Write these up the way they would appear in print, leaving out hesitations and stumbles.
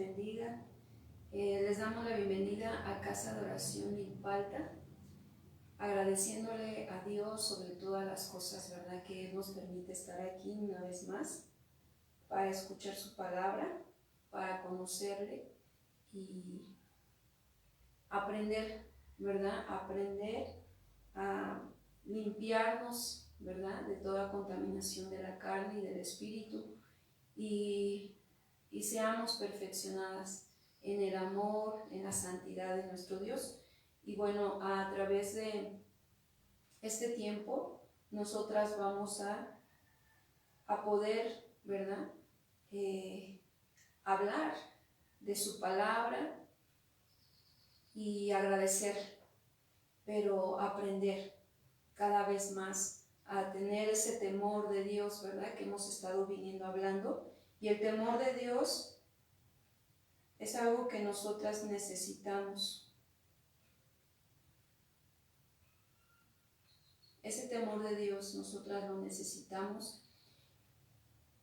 bendiga. Les damos la bienvenida a Casa de Oración Milpalta, agradeciéndole a Dios sobre todas las cosas, ¿verdad?, que Él nos permite estar aquí una vez más para escuchar su palabra, para conocerle y aprender, ¿verdad? Aprender a limpiarnos, ¿verdad?, de toda contaminación de la carne y del espíritu y seamos perfeccionadas en el amor, en la santidad de nuestro Dios. Y bueno, a través de este tiempo, nosotras vamos a poder, ¿verdad?, hablar de su palabra y agradecer, pero aprender cada vez más a tener ese temor de Dios, ¿verdad?, que hemos estado viniendo hablando. Y el temor de Dios es algo que nosotras necesitamos. Ese temor de Dios nosotras lo necesitamos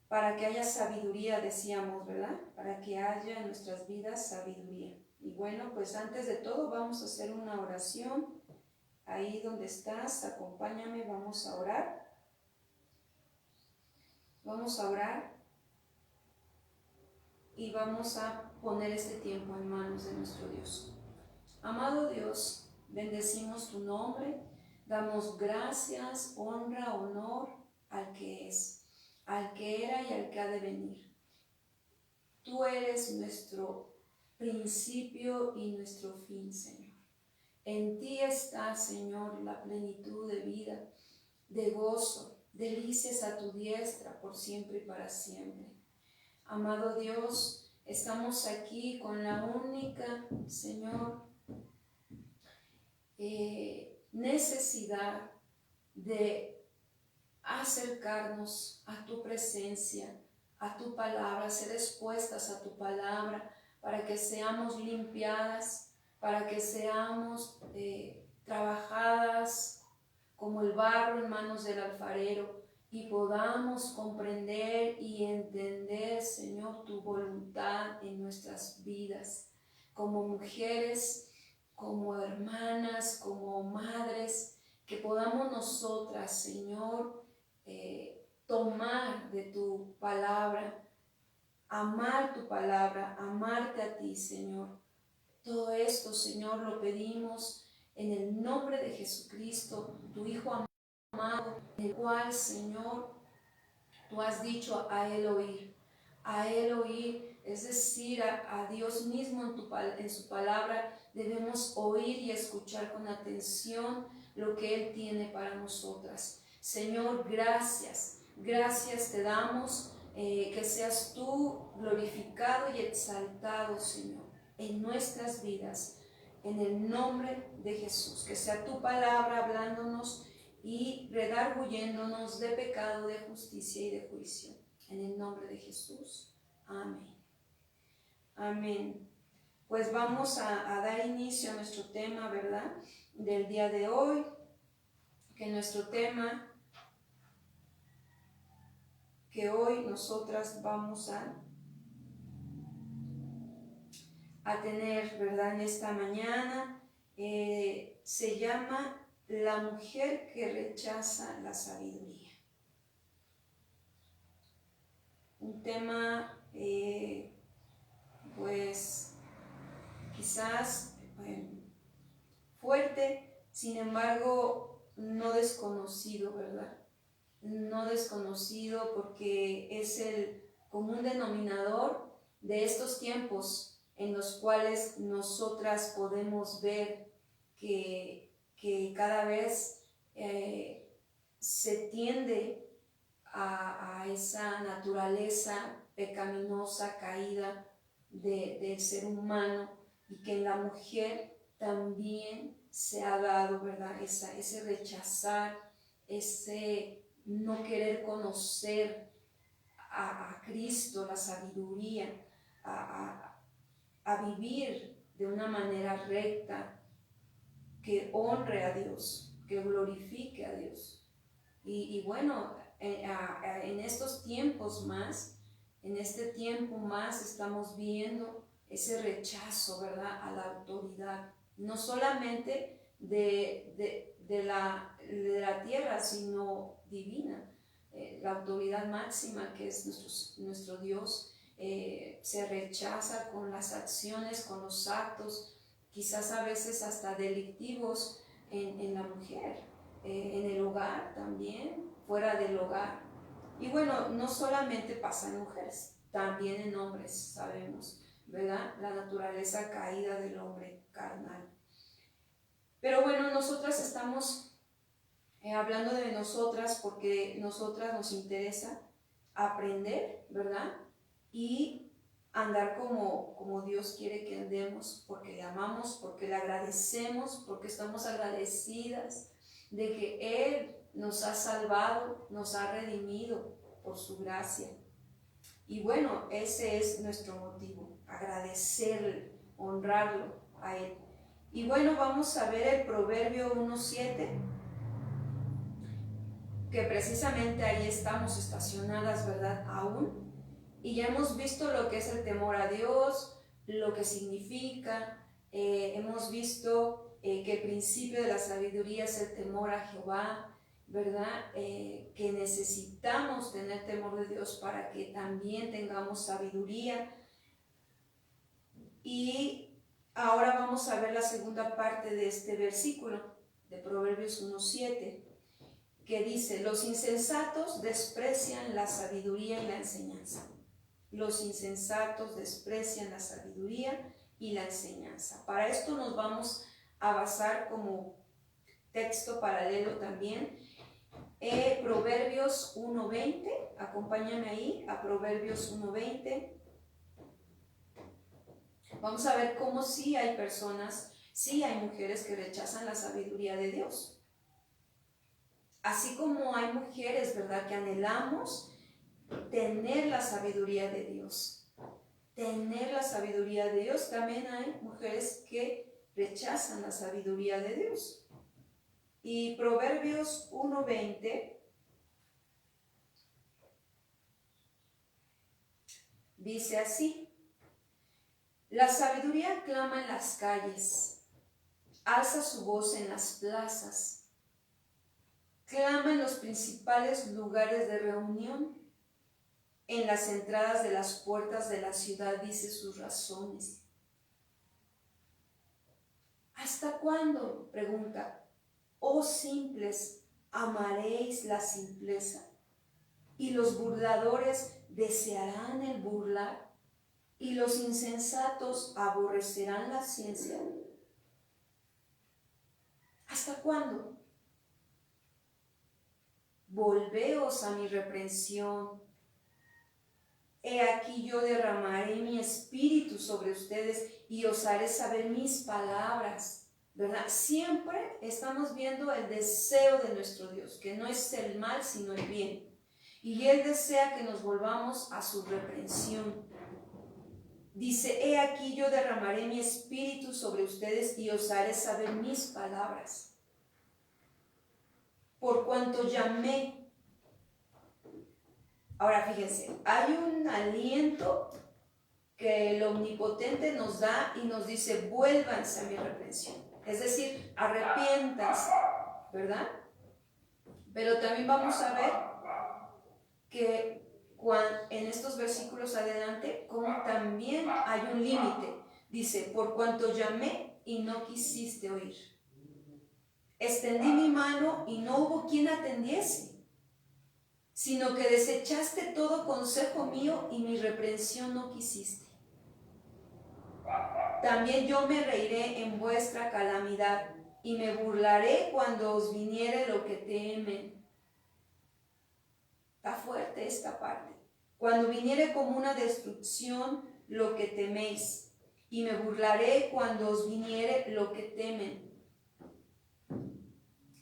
para que haya sabiduría, decíamos, ¿verdad? Para que haya en nuestras vidas sabiduría. Y bueno, pues antes de todo vamos a hacer una oración. Ahí donde estás, acompáñame, vamos a orar. Vamos a orar y vamos a poner este tiempo en manos de nuestro Dios. Amado Dios, bendecimos tu nombre, damos gracias, honra, honor al que es, al que era y al que ha de venir. Tú eres nuestro principio y nuestro fin, Señor. En ti está, Señor, la plenitud de vida, de gozo, delicias a tu diestra por siempre y para siempre. Amado Dios, estamos aquí con la única, Señor, necesidad de acercarnos a tu presencia, a tu palabra, ser expuestas a tu palabra, para que seamos limpiadas, para que seamos trabajadas como el barro en manos del alfarero y podamos comprender y entender, Señor, tu voluntad en nuestras vidas, como mujeres, como hermanas, como madres, que podamos nosotras, Señor, tomar de tu palabra, amar tu palabra, amarte a ti, Señor. Todo esto, Señor, lo pedimos en el nombre de Jesucristo, tu Hijo amado, el cual, Señor, tú has dicho a Él oír, es decir, a Dios mismo en su palabra. Debemos oír y escuchar con atención lo que Él tiene para nosotras. Señor, gracias te damos, que seas tú glorificado y exaltado, Señor, en nuestras vidas, en el nombre de Jesús. Que sea tu palabra hablándonos y redarguyéndonos de pecado, de justicia y de juicio. En el nombre de Jesús. Amén. Amén. Pues vamos a dar inicio a nuestro tema, ¿verdad?, del día de hoy. Que nuestro tema que hoy nosotras vamos a tener, ¿verdad?, en esta mañana, se llama La mujer que rechaza la sabiduría. Un tema, pues, quizás fuerte, sin embargo, no desconocido, ¿verdad? No desconocido, porque es el común denominador de estos tiempos en los cuales nosotras podemos ver que cada vez se tiende a esa naturaleza pecaminosa, caída del ser humano, y que en la mujer también se ha dado, ¿verdad?, ese rechazar, ese no querer conocer a Cristo, la sabiduría, a vivir de una manera recta, que honre a Dios, que glorifique a Dios. Y bueno, en estos tiempos más, en este tiempo más, estamos viendo ese rechazo, ¿verdad?, a la autoridad, no solamente de la tierra, sino divina. La autoridad máxima, que es nuestro Dios, se rechaza con las acciones, con los actos, quizás a veces hasta delictivos en la mujer, en el hogar también, fuera del hogar. Y bueno, no solamente pasa en mujeres, también en hombres, sabemos, ¿verdad? La naturaleza caída del hombre carnal. Pero bueno, nosotras estamos hablando de nosotras porque nosotras nos interesa aprender, ¿verdad? Y andar como Dios quiere que andemos, porque le amamos, porque le agradecemos, porque estamos agradecidas de que Él nos ha salvado, nos ha redimido por su gracia. Y bueno, ese es nuestro motivo, agradecerle, honrarlo a Él. Y bueno, vamos a ver el Proverbio 1:7, que precisamente ahí estamos estacionadas, ¿verdad? Aún. Y ya hemos visto lo que es el temor a Dios, lo que significa. Hemos visto que el principio de la sabiduría es el temor a Jehová, ¿verdad? Que necesitamos tener temor de Dios para que también tengamos sabiduría. Y ahora vamos a ver la segunda parte de este versículo de Proverbios 1:7, que dice: los insensatos desprecian la sabiduría y la enseñanza. Los insensatos desprecian la sabiduría y la enseñanza. Para esto nos vamos a basar como texto paralelo también Proverbios 1:20. Acompáñame ahí a Proverbios 1:20. Vamos a ver cómo sí hay personas, sí hay mujeres que rechazan la sabiduría de Dios. Así como hay mujeres, ¿verdad?, que anhelamos tener la sabiduría de Dios. Tener la sabiduría de Dios, también hay mujeres que rechazan la sabiduría de Dios. Y Proverbios 1:20 dice así: la sabiduría clama en las calles, alza su voz en las plazas, clama en los principales lugares de reunión, en las entradas de las puertas de la ciudad dice sus razones. ¿Hasta cuándo?, pregunta. Oh simples, amaréis la simpleza, y los burladores desearán el burlar, y los insensatos aborrecerán la ciencia. ¿Hasta cuándo? Volveos a mi reprensión. He aquí yo derramaré mi espíritu sobre ustedes y os haré saber mis palabras, ¿verdad? Siempre estamos viendo el deseo de nuestro Dios, que no es el mal sino el bien. Y Él desea que nos volvamos a su reprensión. Dice: he aquí yo derramaré mi espíritu sobre ustedes y os haré saber mis palabras. Por cuanto llamé. Ahora fíjense, hay un aliento que el Omnipotente nos da y nos dice: vuélvanse a mi reprensión. Es decir, arrepiéntanse, ¿verdad? Pero también vamos a ver que en estos versículos adelante, como también hay un límite. Dice: por cuanto llamé y no quisiste oír. Extendí mi mano y no hubo quien atendiese, sino que desechaste todo consejo mío y mi reprensión no quisiste. También yo me reiré en vuestra calamidad y me burlaré cuando os viniere lo que temen. Está fuerte esta parte. Cuando viniere como una destrucción lo que teméis, y me burlaré cuando os viniere lo que temen.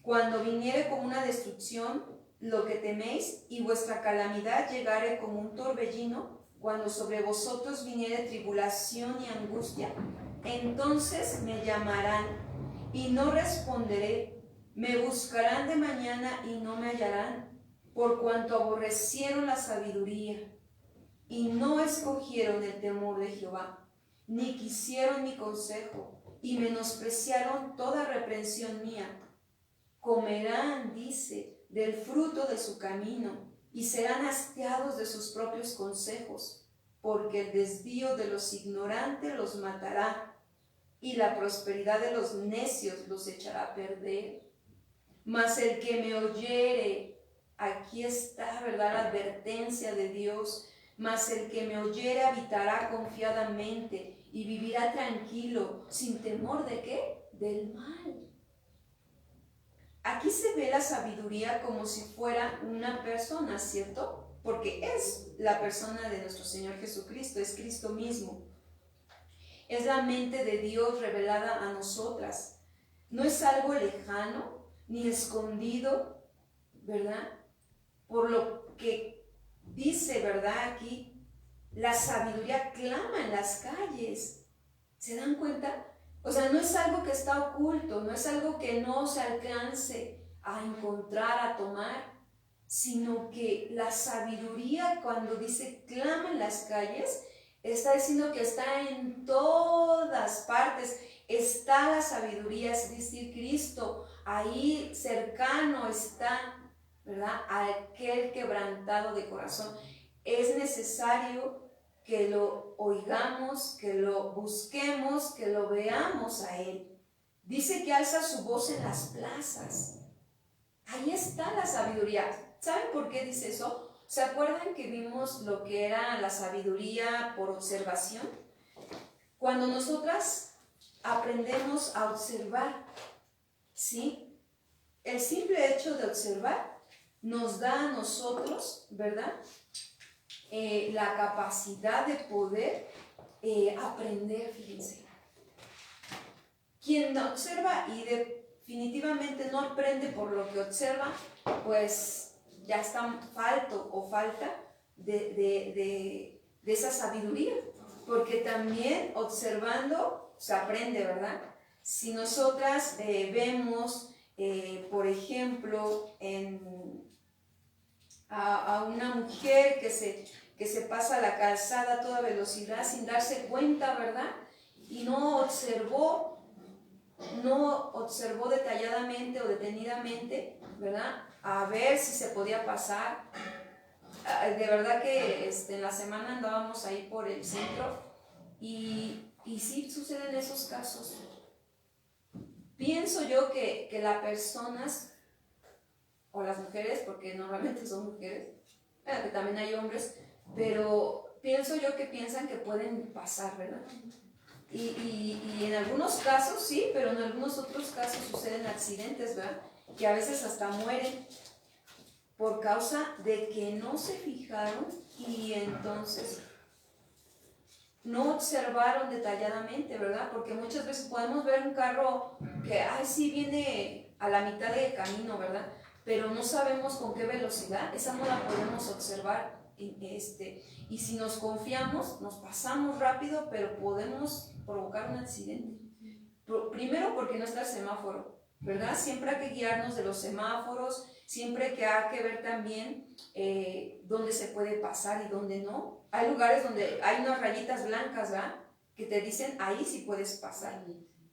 Cuando viniere como una destrucción lo que teméis, y vuestra calamidad llegare como un torbellino, cuando sobre vosotros viniere tribulación y angustia, entonces me llamarán y no responderé, me buscarán de mañana y no me hallarán, por cuanto aborrecieron la sabiduría y no escogieron el temor de Jehová, ni quisieron mi consejo, y menospreciaron toda reprensión mía. Comerán, dice, del fruto de su camino, y serán hastiados de sus propios consejos, porque el desvío de los ignorantes los matará, y la prosperidad de los necios los echará a perder. Mas el que me oyere, aquí está, ¿verdad?, la advertencia de Dios. Mas el que me oyere habitará confiadamente y vivirá tranquilo, sin temor ¿de qué? Del mal. Aquí se ve la sabiduría como si fuera una persona, ¿cierto? Porque es la persona de nuestro Señor Jesucristo, es Cristo mismo. Es la mente de Dios revelada a nosotras. No es algo lejano ni escondido, ¿verdad? Por lo que dice, ¿verdad? Aquí, la sabiduría clama en las calles. ¿Se dan cuenta? O sea, no es algo que está oculto, no es algo que no se alcance a encontrar, a tomar, sino que la sabiduría, cuando dice clama en las calles, está diciendo que está en todas partes. Está la sabiduría, es decir, Cristo, ahí cercano está, ¿verdad?, aquel quebrantado de corazón. Es necesario que lo oigamos, que lo busquemos, que lo veamos a Él. Dice que alza su voz en las plazas. Ahí está la sabiduría. ¿Saben por qué dice eso? ¿Se acuerdan que vimos lo que era la sabiduría por observación? Cuando nosotras aprendemos a observar, ¿sí? El simple hecho de observar nos da a nosotros, ¿verdad?, la capacidad de poder aprender, fíjense. Quien no observa y definitivamente no aprende por lo que observa, pues ya está falto o falta de esa sabiduría, porque también observando se aprende, ¿verdad? Si nosotras vemos, por ejemplo, a una mujer que se pasa la calzada a toda velocidad sin darse cuenta, ¿verdad? Y no observó detalladamente o detenidamente, ¿verdad?, a ver si se podía pasar. De verdad que en la semana andábamos ahí por el centro y sí suceden esos casos. Pienso yo que las personas, o las mujeres, porque normalmente son mujeres, que también hay hombres, pero pienso yo que piensan que pueden pasar, ¿verdad? Y en algunos casos sí, pero en algunos otros casos suceden accidentes, ¿verdad?, que a veces hasta mueren por causa de que no se fijaron y entonces no observaron detalladamente, ¿verdad? Porque muchas veces podemos ver un carro que, sí viene a la mitad de camino, ¿verdad?, pero no sabemos con qué velocidad, esa no la podemos observar. Y si nos confiamos, nos pasamos rápido, pero podemos provocar un accidente. Primero porque no está el semáforo, ¿verdad? Siempre hay que guiarnos de los semáforos, siempre que hay que ver también dónde se puede pasar y dónde no. Hay lugares donde hay unas rayitas blancas, ¿verdad?, que te dicen ahí sí puedes pasar,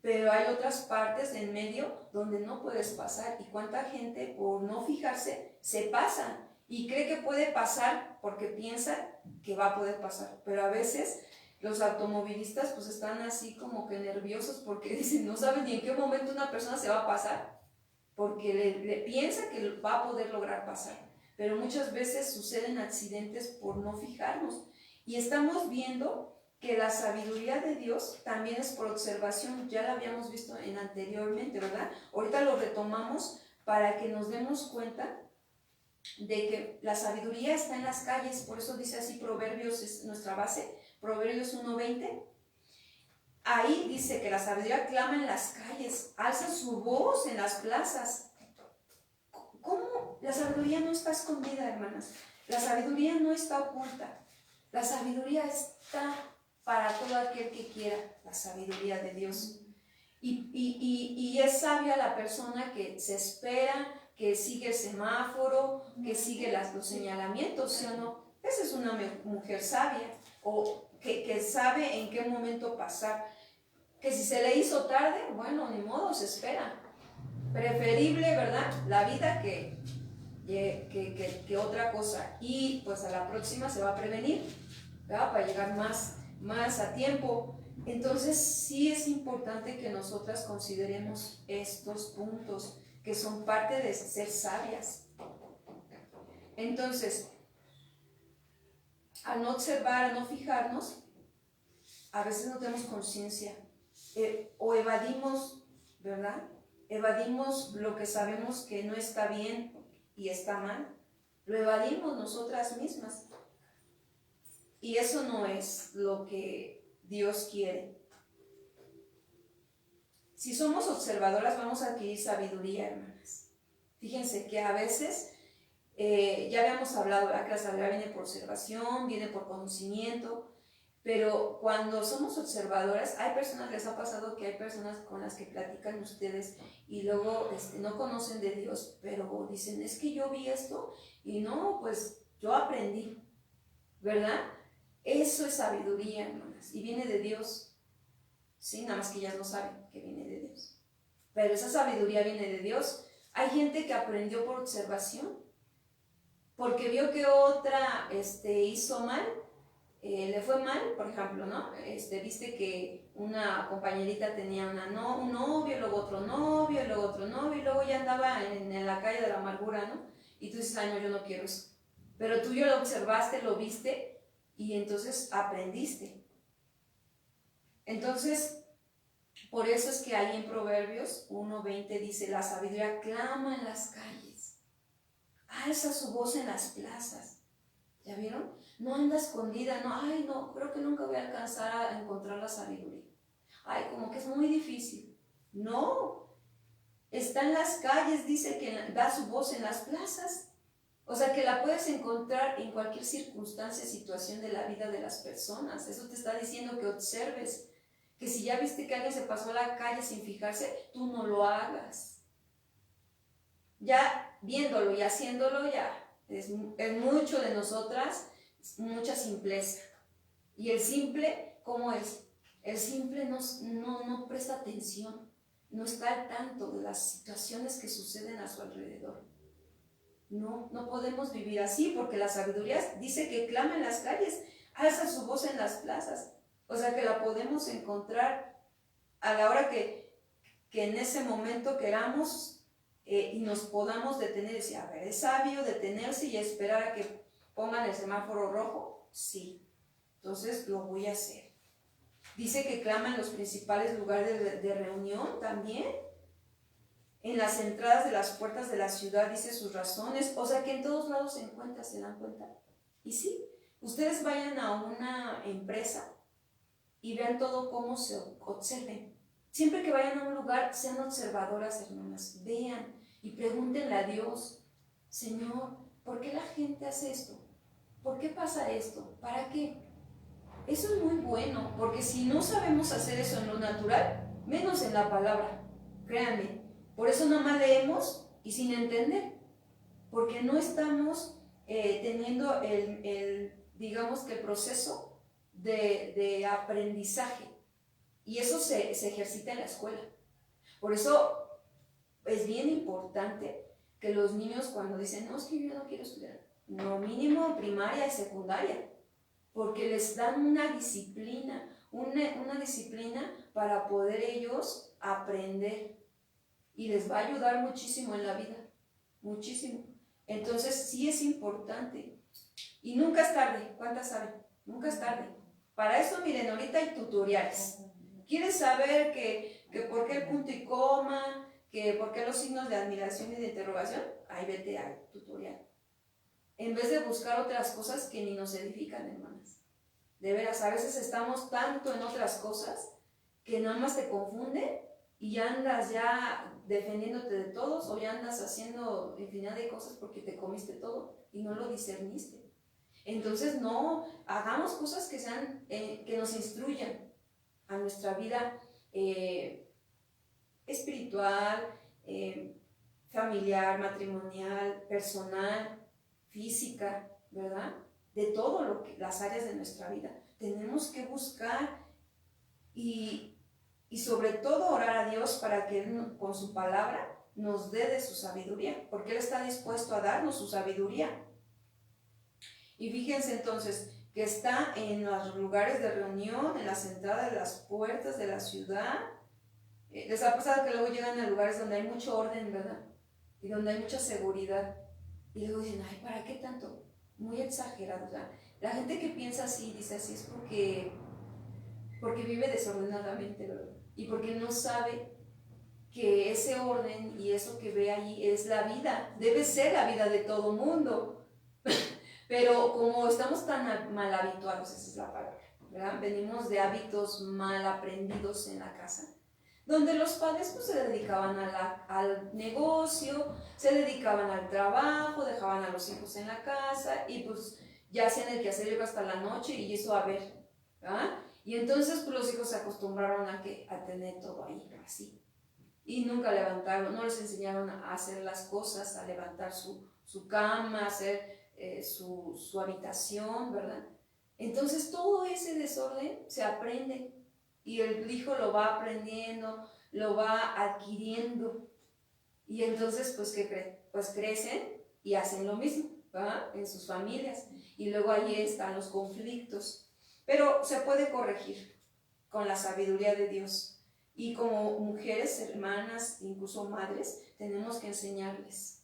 pero hay otras partes en medio donde no puedes pasar. Y cuánta gente por no fijarse se pasa y cree que puede pasar porque piensa que va a poder pasar, pero a veces los automovilistas pues están así como que nerviosos porque dicen, no saben ni en qué momento una persona se va a pasar, porque le piensa que va a poder lograr pasar, pero muchas veces suceden accidentes por no fijarnos. Y estamos viendo que la sabiduría de Dios también es por observación, ya la habíamos visto anteriormente, ¿verdad? Ahorita lo retomamos para que nos demos cuenta de que la sabiduría está en las calles. Por eso dice así Proverbios, es nuestra base, Proverbios 1:20. Ahí dice que la sabiduría clama en las calles, alza su voz en las plazas. ¿Cómo? La sabiduría no está escondida, hermanas. La sabiduría no está oculta. La sabiduría está para todo aquel que quiera, la sabiduría de Dios. Y es sabia la persona que se espera, que sigue el semáforo, que sigue los señalamientos, ¿sí o no? Esa es una mujer sabia. O que sabe en qué momento pasar. Que si se le hizo tarde, bueno, ni modo, se espera. Preferible, ¿verdad? La vida que otra cosa. Y pues a la próxima se va a prevenir, ¿verdad? Para llegar más a tiempo. Entonces sí es importante que nosotras consideremos estos puntos que son parte de ser sabias. Entonces, al no observar, al no fijarnos, a veces no tenemos conciencia o evadimos, ¿verdad? Evadimos lo que sabemos que no está bien y está mal. Lo evadimos nosotras mismas. Y eso no es lo que Dios quiere. Si somos observadoras, vamos a adquirir sabiduría, hermanas. Fíjense que a veces, ya habíamos hablado, ¿verdad? Que la sabiduría viene por observación, viene por conocimiento. Pero cuando somos observadoras, hay personas, les ha pasado que hay personas con las que platican ustedes y luego no conocen de Dios, pero dicen, es que yo vi esto y no, pues yo aprendí, ¿verdad? Eso es sabiduría, hermanas, y viene de Dios, ¿sí? Nada más que ellas no saben que viene de Dios. Pero esa sabiduría viene de Dios. Hay gente que aprendió por observación, porque vio que otra hizo mal, le fue mal, por ejemplo, ¿no? Viste que una compañerita tenía un novio, luego otro novio, luego otro novio, y luego ya andaba en la calle de la amargura, ¿no? Y tú dices, ay, no, yo no quiero eso. Pero tú ya lo observaste, lo viste, y entonces aprendiste. Entonces, por eso es que ahí en Proverbios 1:20 dice, la sabiduría clama en las calles, alza su voz en las plazas. ¿Ya vieron? No anda escondida, no, ay, no, creo que nunca voy a alcanzar a encontrar la sabiduría. Ay, como que es muy difícil. No, está en las calles, dice que da su voz en las plazas. O sea, que la puedes encontrar en cualquier circunstancia, situación de la vida de las personas. Eso te está diciendo que observes, que si ya viste que alguien se pasó a la calle sin fijarse, tú no lo hagas. Ya viéndolo y haciéndolo, ya es mucho de nosotras, mucha simpleza. Y el simple, ¿cómo es? El simple no presta atención, no está al tanto de las situaciones que suceden a su alrededor. No podemos vivir así, porque la sabiduría dice que clama en las calles, alza su voz en las plazas. O sea que la podemos encontrar a la hora que en ese momento queramos, y nos podamos detener y decir, a ver, ¿es sabio detenerse y esperar a que pongan el semáforo rojo? Sí, entonces lo voy a hacer. Dice que clama en los principales lugares de reunión también, en las entradas de las puertas de la ciudad, dice sus razones, o sea que en todos lados se encuentra, ¿se dan cuenta? Y sí, ustedes vayan a una empresa y vean todo cómo se observen. Siempre que vayan a un lugar, sean observadoras, hermanas, vean y pregúntenle a Dios, Señor, ¿por qué la gente hace esto? ¿Por qué pasa esto? ¿Para qué? Eso es muy bueno, porque si no sabemos hacer eso en lo natural, menos en la palabra, créanme. Por eso nada más leemos y sin entender, porque no estamos teniendo digamos que el proceso de aprendizaje. Y eso se ejercita en la escuela. Por eso es bien importante que los niños cuando dicen, no, es que yo no quiero estudiar, no, mínimo primaria y secundaria, porque les dan una disciplina, una disciplina para poder ellos aprender y les va a ayudar muchísimo en la vida, muchísimo. Entonces sí es importante y nunca es tarde. ¿Cuántas saben? Nunca es tarde. Para eso miren, ahorita hay tutoriales. ¿Quieres saber que por qué el punto y coma, que por qué los signos de admiración y de interrogación? Ahí vete al tutorial. En vez de buscar otras cosas que ni nos edifican, hermanas. De veras, a veces estamos tanto en otras cosas que nada más te confunden y ya andas ya defendiéndote de todos o ya andas haciendo infinidad de cosas porque te comiste todo y no lo discerniste. Entonces no, hagamos cosas que sean, que nos instruyan a nuestra vida espiritual, familiar, matrimonial, personal, física, ¿verdad? De todo las áreas de nuestra vida. tenemos que buscar y sobre todo orar a Dios para que Él con su palabra nos dé de su sabiduría, porque Él está dispuesto a darnos su sabiduría. Y fíjense entonces que está en los lugares de reunión, en las entradas de las puertas de la ciudad. Les ha pasado que luego llegan a lugares donde hay mucho orden, ¿verdad? Y donde hay mucha seguridad. Y luego dicen, ay, ¿para qué tanto? Muy exagerado. O sea, la gente que piensa así, dice así, es porque vive desordenadamente, ¿verdad? Y porque no sabe que ese orden y eso que ve allí es la vida, debe ser la vida de todo mundo. Pero como estamos tan mal habituados, esa es la palabra, ¿verdad? Venimos de hábitos mal aprendidos en la casa, donde los padres pues, se dedicaban al negocio, se dedicaban al trabajo, dejaban a los hijos en la casa y pues ya hacían el quehacer hasta la noche y eso a ver, ¿verdad? Y entonces pues, los hijos se acostumbraron a tener todo ahí así. Y nunca levantaron, no les enseñaron a hacer las cosas, a levantar su cama, a hacer su habitación, ¿verdad? Entonces todo ese desorden se aprende y el hijo lo va aprendiendo, lo va adquiriendo. Y entonces, pues, ¿qué creen? Pues crecen y hacen lo mismo, ¿verdad? En sus familias. Y luego ahí están los conflictos. Pero se puede corregir con la sabiduría de Dios. Y como mujeres, hermanas, incluso madres, tenemos que enseñarles.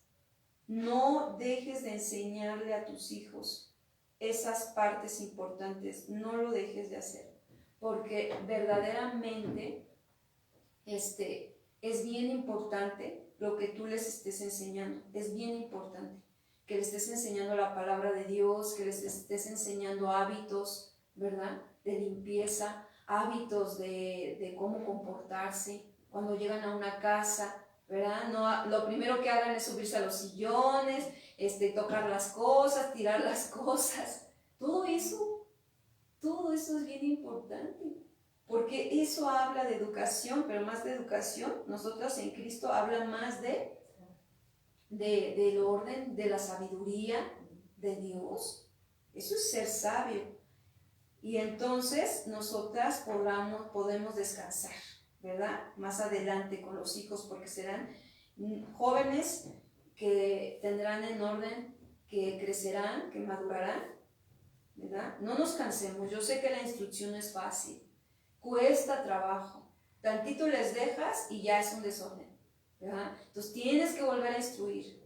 No dejes de enseñarle a tus hijos esas partes importantes, no lo dejes de hacer, porque verdaderamente es bien importante lo que tú les estés enseñando, es bien importante que les estés enseñando la palabra de Dios, que les estés enseñando hábitos, ¿verdad?, de limpieza, hábitos de cómo comportarse cuando llegan a una casa, ¿verdad? No, lo primero que hagan es subirse a los sillones, tocar las cosas, tirar las cosas. Todo eso es bien importante, porque eso habla de educación, pero más de educación, nosotros en Cristo habla más del orden, de la sabiduría de Dios. Eso es ser sabio. Y entonces nosotras podemos descansar, ¿verdad? Más adelante con los hijos, porque serán jóvenes que tendrán en orden, que crecerán, que madurarán, ¿verdad? No nos cansemos, yo sé que la instrucción no es fácil, cuesta trabajo, tantito les dejas y ya es un desorden, ¿verdad? Entonces tienes que volver a instruir,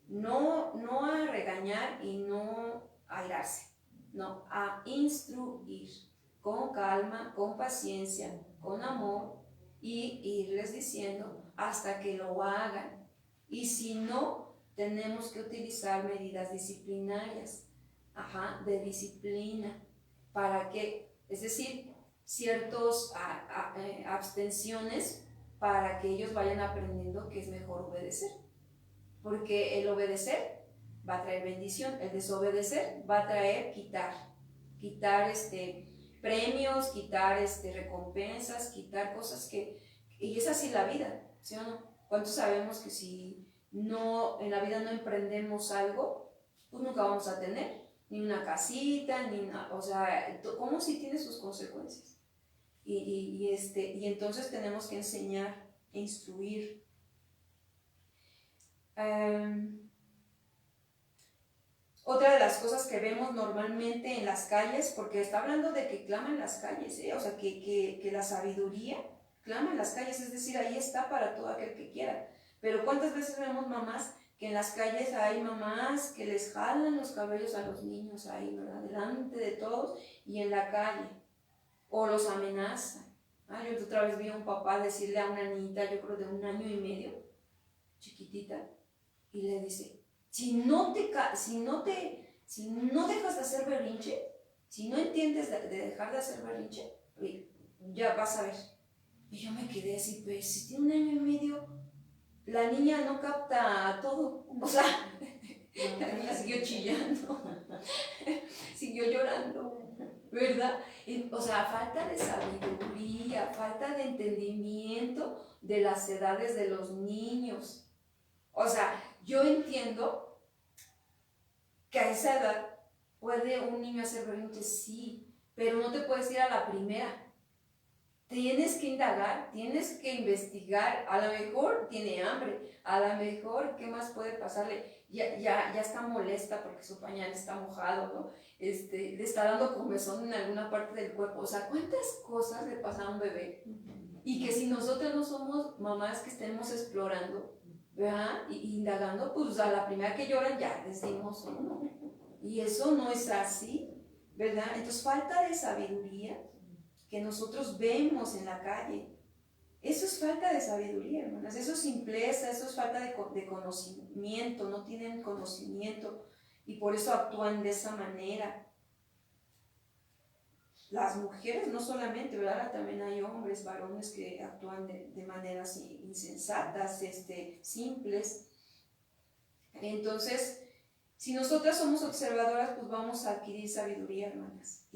no a regañar y no a airarse. No, a instruir con calma, con paciencia, con amor y irles diciendo hasta que lo hagan. Y si no, tenemos que utilizar medidas disciplinarias, de disciplina, para que, es decir, ciertas abstenciones para que ellos vayan aprendiendo que es mejor obedecer. Porque el obedecer va a traer bendición, el desobedecer va a traer quitar premios, quitar recompensas, quitar cosas y es así la vida, ¿sí o no? ¿Cuántos sabemos que si no, en la vida no emprendemos algo, pues nunca vamos a tener ni una casita, ni nada, o sea, como si tiene sus consecuencias. Y entonces tenemos que enseñar, instruir. Otra de las cosas que vemos normalmente en las calles, porque está hablando de que clama en las calles, o sea, que la sabiduría clama en las calles, es decir, ahí está para todo aquel que quiera. Pero ¿cuántas veces vemos mamás que en las calles hay mamás que les jalan los cabellos a los niños ahí, ¿verdad? Delante de todos y en la calle, o los amenazan? Yo otra vez vi a un papá decirle a una niñita, yo creo de 1 año y medio, chiquitita, y le dice, si no dejas de hacer berrinche, si no entiendes de dejar de hacer berrinche, ya vas a ver. Y yo me quedé así, pues si tiene 1 año y medio, la niña no capta todo, o sea, la niña siguió chillando, siguió llorando, ¿verdad? O sea, falta de sabiduría, falta de entendimiento de las edades de los niños. O sea, yo entiendo que a esa edad puede un niño hacer berrinche, sí, pero no te puedes ir a la primera. Tienes que indagar, tienes que investigar. A lo mejor tiene hambre, a lo mejor, ¿qué más puede pasarle? Ya está molesta porque su pañal está mojado, ¿no? Le está dando comezón en alguna parte del cuerpo. O sea, ¿cuántas cosas le pasa a un bebé? Y que si nosotros no somos mamás que estemos explorando, ¿verdad? Y indagando, pues a la primera que lloran ya les dimos uno. Y eso no es así, ¿verdad? Entonces, falta de sabiduría que nosotros vemos en la calle. Eso es falta de sabiduría, hermanas. Eso es simpleza, eso es falta de conocimiento. No tienen conocimiento y por eso actúan de esa manera. Las mujeres no solamente, ¿verdad? También hay hombres, varones que actúan de maneras insensatas, simples. Entonces, si nosotras somos observadoras, pues vamos a adquirir sabiduría, hermanas,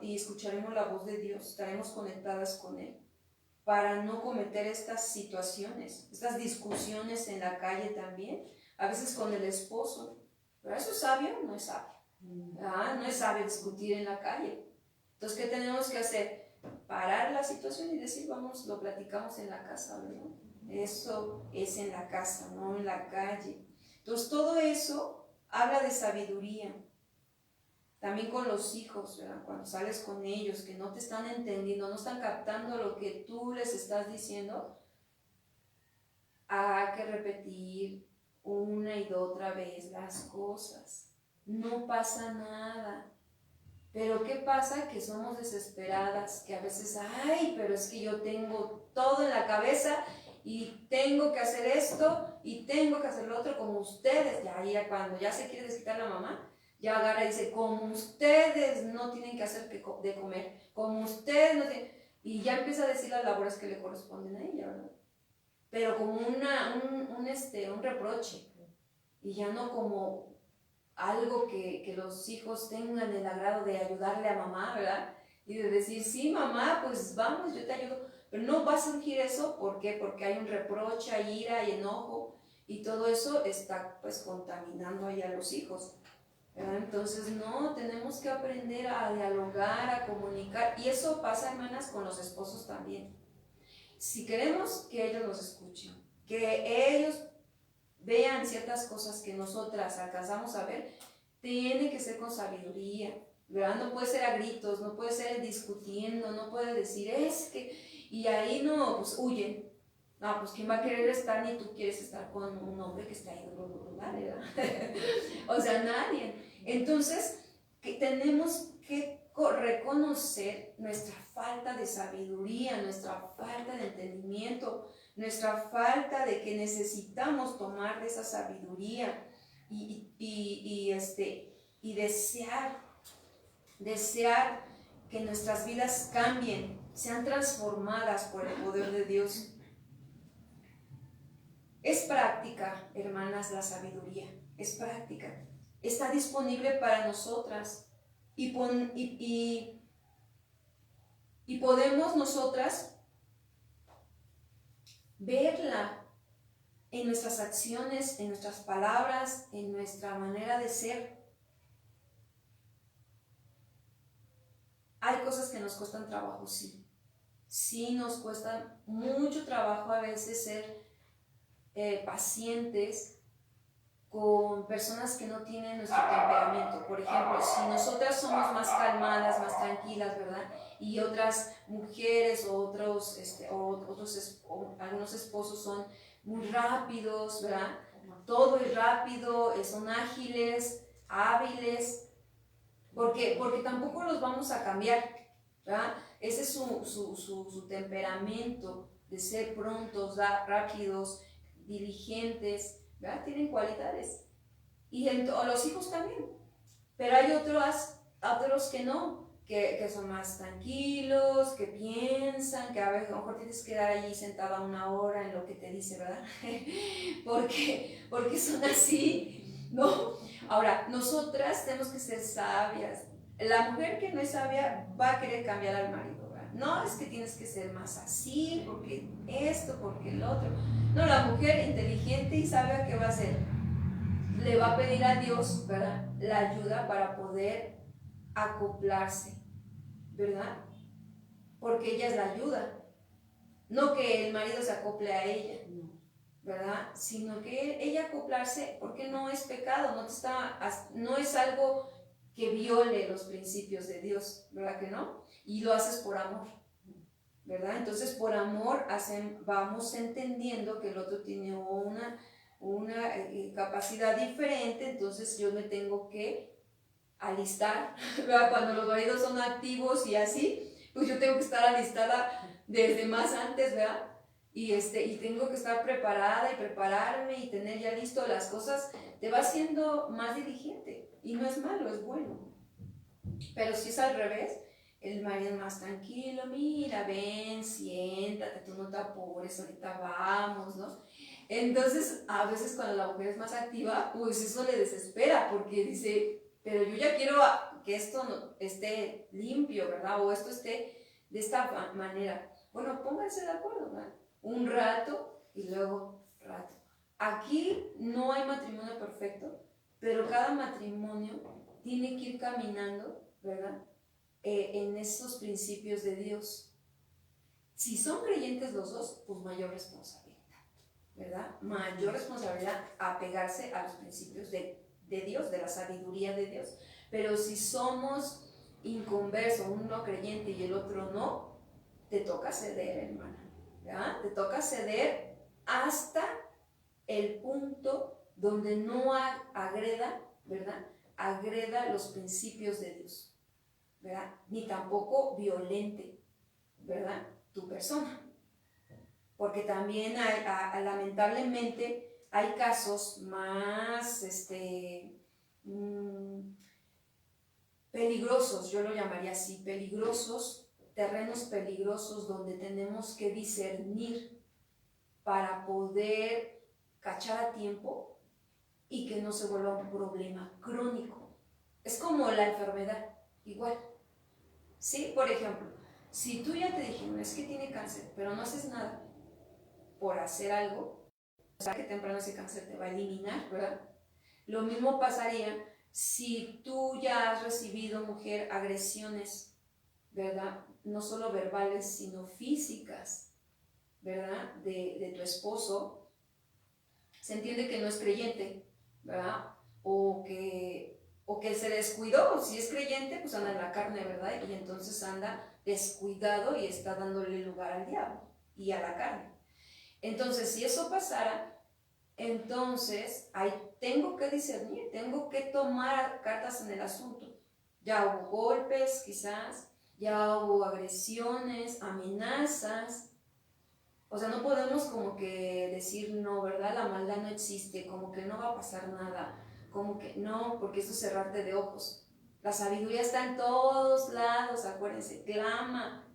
y escucharemos la voz de Dios, estaremos conectadas con Él, para no cometer estas situaciones, estas discusiones en la calle también, a veces con el esposo. ¿Pero eso es sabio? No es sabio. No es sabio discutir en la calle. Entonces, ¿qué tenemos que hacer? Parar la situación y decir, vamos, lo platicamos en la casa, ¿verdad? Eso es en la casa, no en la calle. Entonces, todo eso habla de sabiduría. También con los hijos, ¿verdad? Cuando sales con ellos, que no te están entendiendo, no están captando lo que tú les estás diciendo, hay que repetir una y otra vez las cosas. No pasa nada. Pero ¿qué pasa? Que somos desesperadas, que a veces, ay, pero es que yo tengo todo en la cabeza y tengo que hacer esto y tengo que hacer lo otro como ustedes. Ya cuando ya se quiere desquitar la mamá, ya agarra y dice, como ustedes no tienen que hacer de comer, como ustedes no tienen... Y ya empieza a decir las labores que le corresponden a ella, ¿verdad? Pero como un reproche, y ya no como algo que los hijos tengan el agrado de ayudarle a mamá, ¿verdad? Y de decir, sí, mamá, pues vamos, yo te ayudo. Pero no va a surgir eso, ¿por qué? Porque hay un reproche, hay ira, hay enojo, y todo eso está pues contaminando ahí a los hijos, ¿verdad? Entonces, no, tenemos que aprender a dialogar, a comunicar, y eso pasa, hermanas, con los esposos también. Si queremos que ellos nos escuchen, que ellos vean ciertas cosas que nosotras alcanzamos a ver, tiene que ser con sabiduría, ¿verdad? No puede ser a gritos, no puede ser discutiendo, no puede decir, es que, y ahí no, pues huyen. No, pues ¿quién va a querer estar? Ni tú quieres estar con un hombre que está ahí en un lugar, ¿verdad? O sea, nadie. Entonces, que tenemos que reconocer nuestra falta de sabiduría, nuestra falta de entendimiento, nuestra falta de que necesitamos tomar de esa sabiduría y desear que nuestras vidas cambien, sean transformadas por el poder de Dios. Es práctica, hermanas, la sabiduría, es práctica. Está disponible para nosotras y podemos nosotras verla en nuestras acciones, en nuestras palabras, en nuestra manera de ser. Hay cosas que nos cuestan trabajo, sí. Sí nos cuesta mucho trabajo a veces ser pacientes con personas que no tienen nuestro temperamento. Por ejemplo, si nosotras somos más calmadas, más tranquilas, ¿verdad? Y otras mujeres o algunos esposos son muy rápidos, ¿verdad? Todo es rápido, son ágiles, hábiles, porque tampoco los vamos a cambiar, ¿verdad? Ese es su temperamento de ser prontos, rápidos, diligentes, ¿verdad? Tienen cualidades. Y los hijos también. Pero hay otros que no, que son más tranquilos, que piensan, que a veces a lo mejor tienes que quedar allí sentada 1 hora en lo que te dice, ¿verdad? porque son así, ¿no? Ahora, nosotras tenemos que ser sabias. La mujer que no es sabia va a querer cambiar al marido, ¿verdad? No, es que tienes que ser más así, porque esto, porque el otro. No, la mujer inteligente y sabia, ¿qué va a hacer? Le va a pedir a Dios, ¿verdad?, la ayuda para poder acoplarse, ¿verdad? Porque ella es la ayuda, no que el marido se acople a ella, ¿verdad? Sino que ella acoplarse, porque no es pecado, no es algo que viole los principios de Dios, ¿verdad que no? Y lo haces por amor, ¿verdad? Entonces por amor vamos entendiendo que el otro tiene una capacidad diferente, entonces yo me tengo que alistar, ¿verdad? Cuando los maridos son activos y así, pues yo tengo que estar alistada desde más antes, ¿verdad? Y tengo que estar preparada y prepararme y tener ya listo las cosas, te va haciendo más diligente y no es malo, es bueno. Pero si es al revés, el marido es más tranquilo, mira, ven, siéntate, tú no te apures, ahorita vamos, ¿no? Entonces, a veces cuando la mujer es más activa, pues eso le desespera porque dice, pero yo ya quiero que esto esté limpio, ¿verdad? O esto esté de esta manera. Bueno, pónganse de acuerdo, ¿verdad? Un rato y luego rato. Aquí no hay matrimonio perfecto, pero cada matrimonio tiene que ir caminando, ¿verdad? En esos principios de Dios. Si son creyentes los dos, pues mayor responsabilidad, ¿verdad? Mayor responsabilidad a pegarse a los principios de Dios, de la sabiduría de Dios. Pero si somos inconversos, uno creyente y el otro no, te toca ceder, hermana, ¿verdad? Te toca ceder hasta el punto donde no agreda, ¿verdad? Agreda los principios de Dios, ¿verdad? Ni tampoco violente, ¿verdad? Tu persona. Porque también lamentablemente hay casos más peligrosos, yo lo llamaría así, peligrosos, terrenos peligrosos donde tenemos que discernir para poder cachar a tiempo y que no se vuelva un problema crónico. Es como la enfermedad, igual. ¿Sí? Por ejemplo, si tú ya te dijeron, es que tiene cáncer, pero no haces nada por hacer algo, o sea que temprano ese cáncer te va a eliminar, ¿verdad? Lo mismo pasaría si tú ya has recibido, mujer, agresiones, ¿verdad? No solo verbales, sino físicas, ¿verdad? De tu esposo. Se entiende que no es creyente, ¿verdad? O que se descuidó. Si es creyente, pues anda en la carne, ¿verdad? Y entonces anda descuidado y está dándole lugar al diablo y a la carne. Entonces, si eso pasara, entonces ahí tengo que discernir, tengo que tomar cartas en el asunto. Ya hubo golpes, quizás, ya hubo agresiones, amenazas. O sea, no podemos como que decir no, ¿verdad? La maldad no existe, como que no va a pasar nada, como que no, porque eso es cerrarte de ojos. La sabiduría está en todos lados, acuérdense, clama.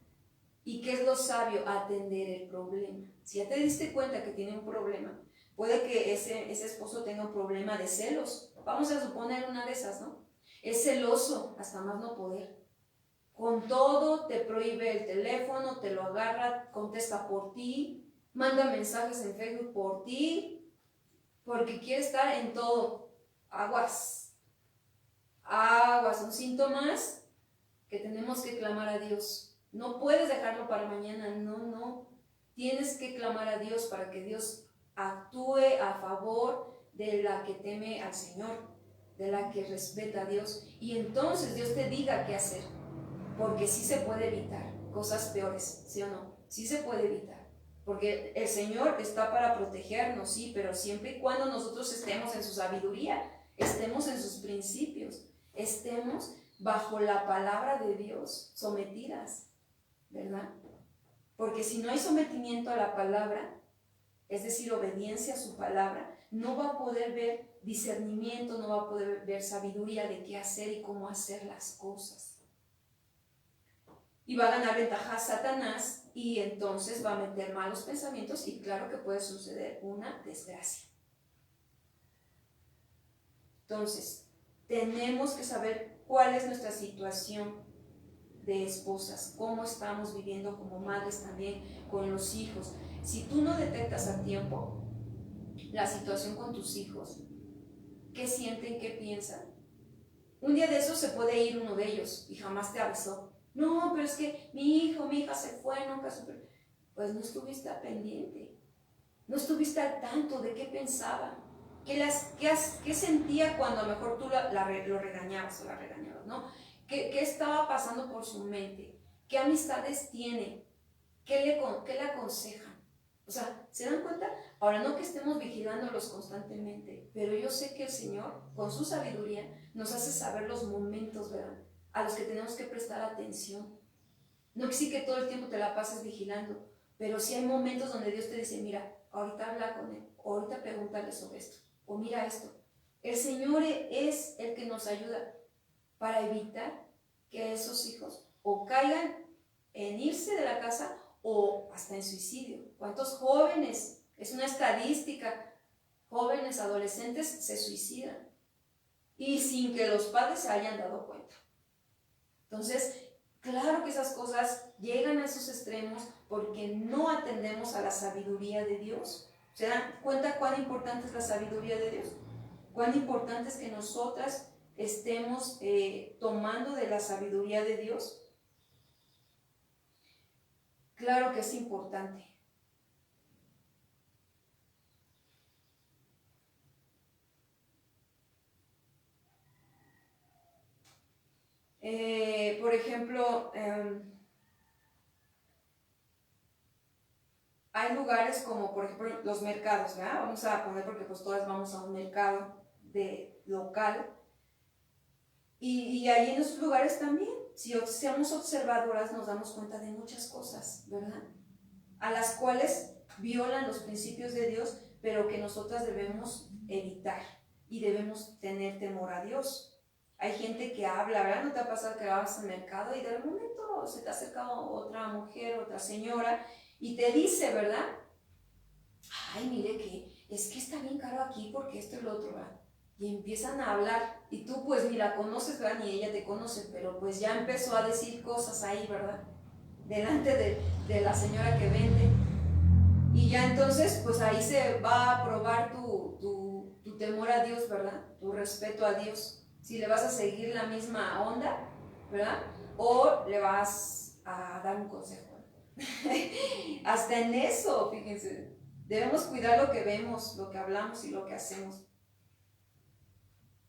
¿Y qué es lo sabio? Atender el problema. Si ya te diste cuenta que tiene un problema, puede que ese esposo tenga un problema de celos. Vamos a suponer una de esas, ¿no? Es celoso hasta más no poder. Con todo te prohíbe el teléfono, te lo agarra, contesta por ti, manda mensajes en Facebook por ti, porque quiere estar en todo. Aguas. Aguas, son síntomas que tenemos que clamar a Dios. No puedes dejarlo para mañana, no. Tienes que clamar a Dios para que Dios actúe a favor de la que teme al Señor, de la que respeta a Dios. Y entonces Dios te diga qué hacer. Porque sí se puede evitar cosas peores, ¿sí o no? Sí se puede evitar. Porque el Señor está para protegernos, sí, pero siempre y cuando nosotros estemos en su sabiduría, estemos en sus principios, estemos bajo la palabra de Dios, sometidas, ¿verdad? Porque si no hay sometimiento a la palabra, es decir, obediencia a su palabra, no va a poder ver discernimiento, no va a poder ver sabiduría de qué hacer y cómo hacer las cosas. Y va a ganar ventaja a Satanás y entonces va a meter malos pensamientos y claro que puede suceder una desgracia. Entonces, tenemos que saber cuál es nuestra situación de esposas, cómo estamos viviendo como madres también con los hijos. Si tú no detectas a tiempo la situación con tus hijos, qué sienten, qué piensan, un día de eso se puede ir uno de ellos y jamás te avisó, No, pero es que mi hijo, mi hija se fue, nunca supe. Pues no estuviste pendiente, no estuviste al tanto de qué pensaba, qué sentía cuando a lo mejor tú lo regañabas o la regañabas, ¿no? ¿Qué estaba pasando por su mente? ¿Qué amistades tiene? ¿Qué le aconsejan? O sea, ¿se dan cuenta? Ahora, no que estemos vigilándolos constantemente, pero yo sé que el Señor, con su sabiduría, nos hace saber los momentos, ¿verdad?, a los que tenemos que prestar atención. No que sí que todo el tiempo te la pases vigilando, pero sí hay momentos donde Dios te dice, mira, ahorita habla con él, o ahorita pregúntale sobre esto, o mira esto. El Señor es el que nos ayuda para evitar que esos hijos o caigan en irse de la casa o hasta en suicidio. ¿Cuántos jóvenes? Es una estadística. Jóvenes, adolescentes se suicidan y sin que los padres se hayan dado cuenta. Entonces, claro que esas cosas llegan a esos extremos porque no atendemos a la sabiduría de Dios. ¿Se dan cuenta cuán importante es la sabiduría de Dios? Cuán importante es que nosotras estemos tomando de la sabiduría de Dios. Claro que es importante. Por ejemplo, hay lugares como, por ejemplo, los mercados, ¿verdad? Vamos a poner, porque pues todas vamos a un mercado local. Y ahí en esos lugares también, si seamos observadoras, nos damos cuenta de muchas cosas, ¿verdad?, a las cuales violan los principios de Dios, pero que nosotras debemos evitar y debemos tener temor a Dios. Hay gente que habla, ¿verdad? ¿No te ha pasado que vas al mercado y de momento se te acerca otra mujer, otra señora y te dice, ¿verdad? Ay, mire que es que está bien caro aquí porque esto y lo otro, ¿verdad? Y empiezan a hablar y tú pues ni la conoces, ¿verdad? Ni ella te conoce, pero pues ya empezó a decir cosas ahí, ¿verdad?, delante de la señora que vende. Y ya entonces pues ahí se va a probar tu temor a Dios, ¿verdad?, tu respeto a Dios, si le vas a seguir la misma onda, ¿verdad?, o le vas a dar un consejo. Hasta en eso, fíjense, debemos cuidar lo que vemos, lo que hablamos y lo que hacemos.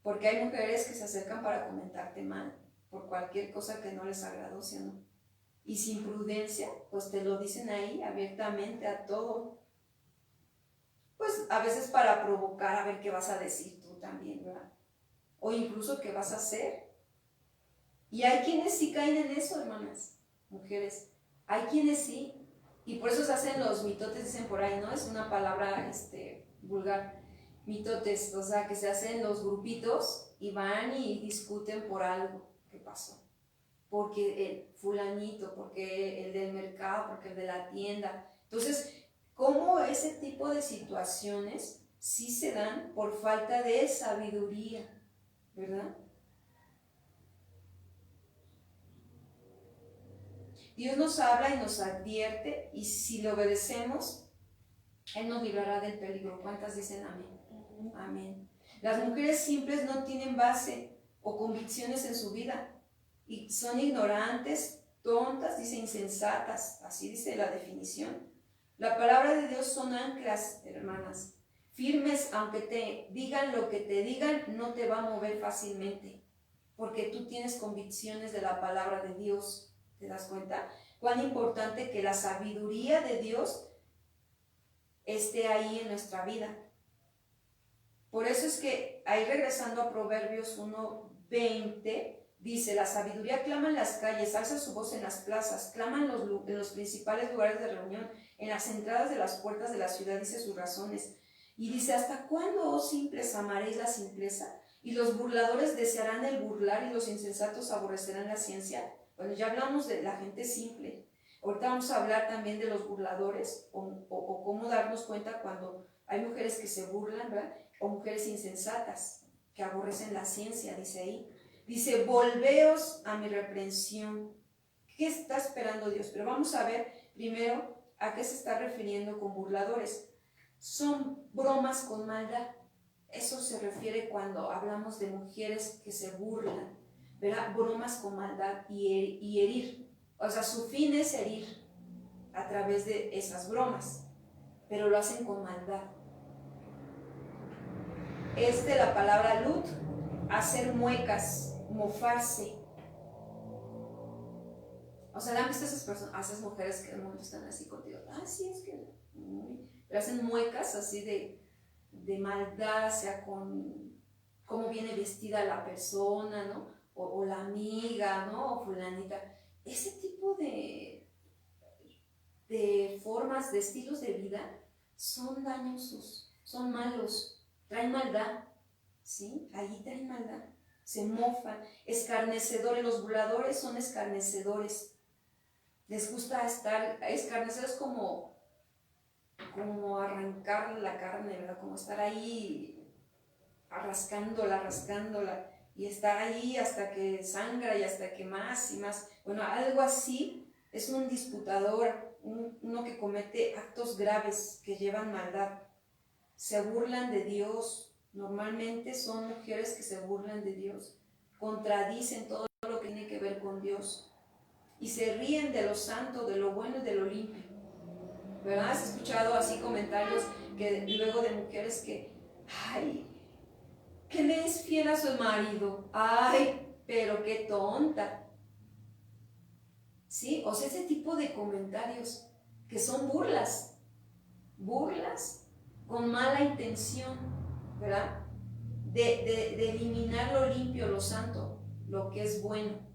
Porque hay mujeres que se acercan para comentarte mal por cualquier cosa que no les agradó, ¿sí o no? Y sin prudencia, pues te lo dicen ahí abiertamente a todo. Pues a veces para provocar a ver qué vas a decir tú también, ¿verdad? O incluso qué vas a hacer. Y hay quienes sí caen en eso, hermanas, mujeres. Hay quienes sí. Y por eso se hacen los mitotes, dicen por ahí, ¿no? Es una palabra vulgar. Mitotes, o sea, que se hacen los grupitos y van y discuten por algo que pasó. Porque el fulanito, porque el del mercado, porque el de la tienda. Entonces, ¿cómo ese tipo de situaciones sí se dan por falta de sabiduría, ¿verdad? Dios nos habla y nos advierte, y si le obedecemos, Él nos librará del peligro. ¿Cuántas dicen amén? Amén. Las mujeres simples no tienen base o convicciones en su vida y son ignorantes, tontas, dice insensatas, así dice la definición. La palabra de Dios son anclas, hermanas, firmes, aunque te digan lo que te digan, no te va a mover fácilmente, porque tú tienes convicciones de la palabra de Dios. ¿Te das cuenta? Cuán importante que la sabiduría de Dios esté ahí en nuestra vida. Por eso es que ahí regresando a Proverbios 1:20, dice, la sabiduría clama en las calles, alza su voz en las plazas, clama en los principales lugares de reunión, en las entradas de las puertas de la ciudad, dice sus razones. Y dice, ¿hasta cuándo, oh simples, amaréis la simpleza? Y los burladores desearán el burlar y los insensatos aborrecerán la ciencia. Bueno, ya hablamos de la gente simple. Ahorita vamos a hablar también de los burladores o cómo darnos cuenta cuando hay mujeres que se burlan, ¿verdad?, o mujeres insensatas que aborrecen la ciencia, dice ahí. Dice, volveos a mi reprensión. ¿Qué está esperando Dios? Pero vamos a ver primero a qué se está refiriendo con burladores. Son bromas con maldad. Eso se refiere cuando hablamos de mujeres que se burlan. ¿verdad? Bromas con maldad y herir. O sea, su fin es herir a través de esas bromas, pero lo hacen con maldad. Es de la palabra lut, hacer muecas, mofarse. O sea, ¿han visto esas personas, a esas mujeres que de momento están así contigo? Ah, sí, es que... Pero hacen muecas así de maldad, o sea, con cómo viene vestida la persona, ¿no? O la amiga, ¿no? O fulanita. Ese tipo de formas, de estilos de vida son dañosos, son malos, traen maldad, ¿sí? Allí traen maldad, se mofan, escarnecedores, los burladores son escarnecedores. Les gusta estar, escarnecedores como arrancar la carne, ¿verdad? Como estar ahí rascándola, y estar ahí hasta que sangra y hasta que más y más. Bueno, algo así es un disputador, uno que comete actos graves que llevan maldad. Se burlan de Dios, normalmente son mujeres que se burlan de Dios, contradicen todo lo que tiene que ver con Dios y se ríen de lo santo, de lo bueno y de lo limpio. ¿Verdad? ¿Has escuchado así comentarios que luego de mujeres que, ay, que le es fiel a su marido? Ay, pero qué tonta. ¿Sí? O sea, ese tipo de comentarios que son burlas con mala intención, ¿verdad? De eliminar lo limpio, lo santo, lo que es bueno.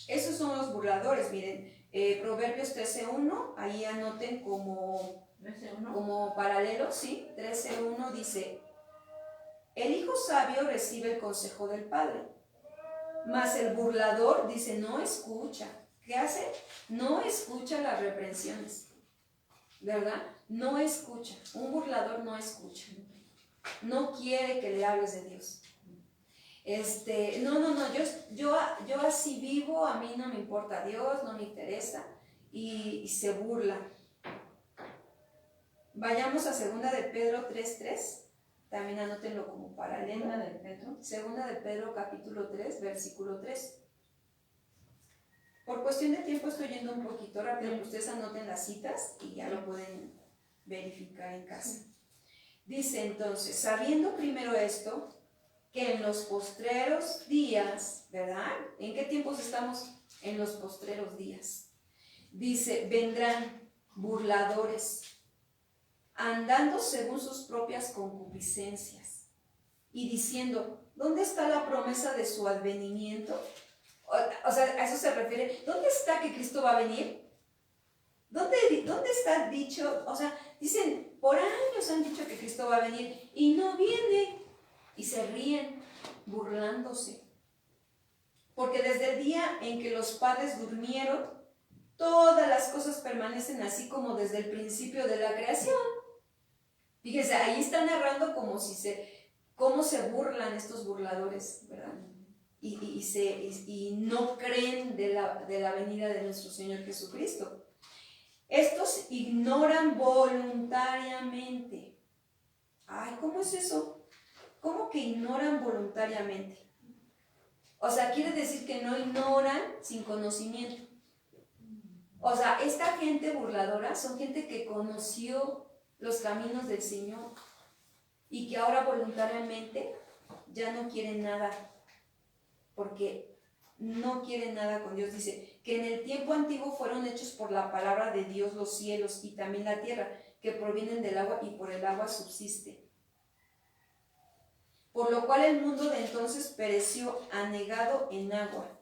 Esos son los burladores, miren. Proverbios 13.1, ahí anoten como paralelo, ¿sí? 13.1 dice: el hijo sabio recibe el consejo del padre, mas el burlador, dice, no escucha. ¿Qué hace? No escucha las reprensiones, ¿verdad? No escucha. Un burlador no escucha. No quiere que le hables de Dios. No, yo así vivo, a mí no me importa Dios, no me interesa, y se burla. Vayamos a 2 de Pedro 3.3, también anótenlo como paralelo. Segunda de Pedro capítulo 3, versículo 3. Por cuestión de tiempo estoy yendo un poquito rápido, pero ustedes anoten las citas y ya lo pueden verificar en casa. Dice entonces, sabiendo primero esto, que en los postreros días, ¿verdad? ¿En qué tiempos estamos? En los postreros días. Dice, vendrán burladores, andando según sus propias concupiscencias, y diciendo, ¿dónde está la promesa de su advenimiento? O sea, a eso se refiere. ¿Dónde está que Cristo va a venir? ¿Dónde está dicho? O sea, dicen, por años han dicho que Cristo va a venir y no viene. Y se ríen, burlándose. Porque desde el día en que los padres durmieron, todas las cosas permanecen así como desde el principio de la creación. Fíjense, ahí está narrando cómo se burlan estos burladores, ¿verdad? Y no creen de la venida de nuestro Señor Jesucristo. Estos ignoran voluntariamente. Ay, ¿cómo es eso? ¿Cómo que ignoran voluntariamente? O sea, quiere decir que no ignoran sin conocimiento. O sea, esta gente burladora son gente que conoció los caminos del Señor y que ahora voluntariamente ya no quieren nada, porque no quieren nada con Dios. Dice que en el tiempo antiguo fueron hechos por la palabra de Dios los cielos y también la tierra, que provienen del agua y por el agua subsiste. Por lo cual el mundo de entonces pereció anegado en agua.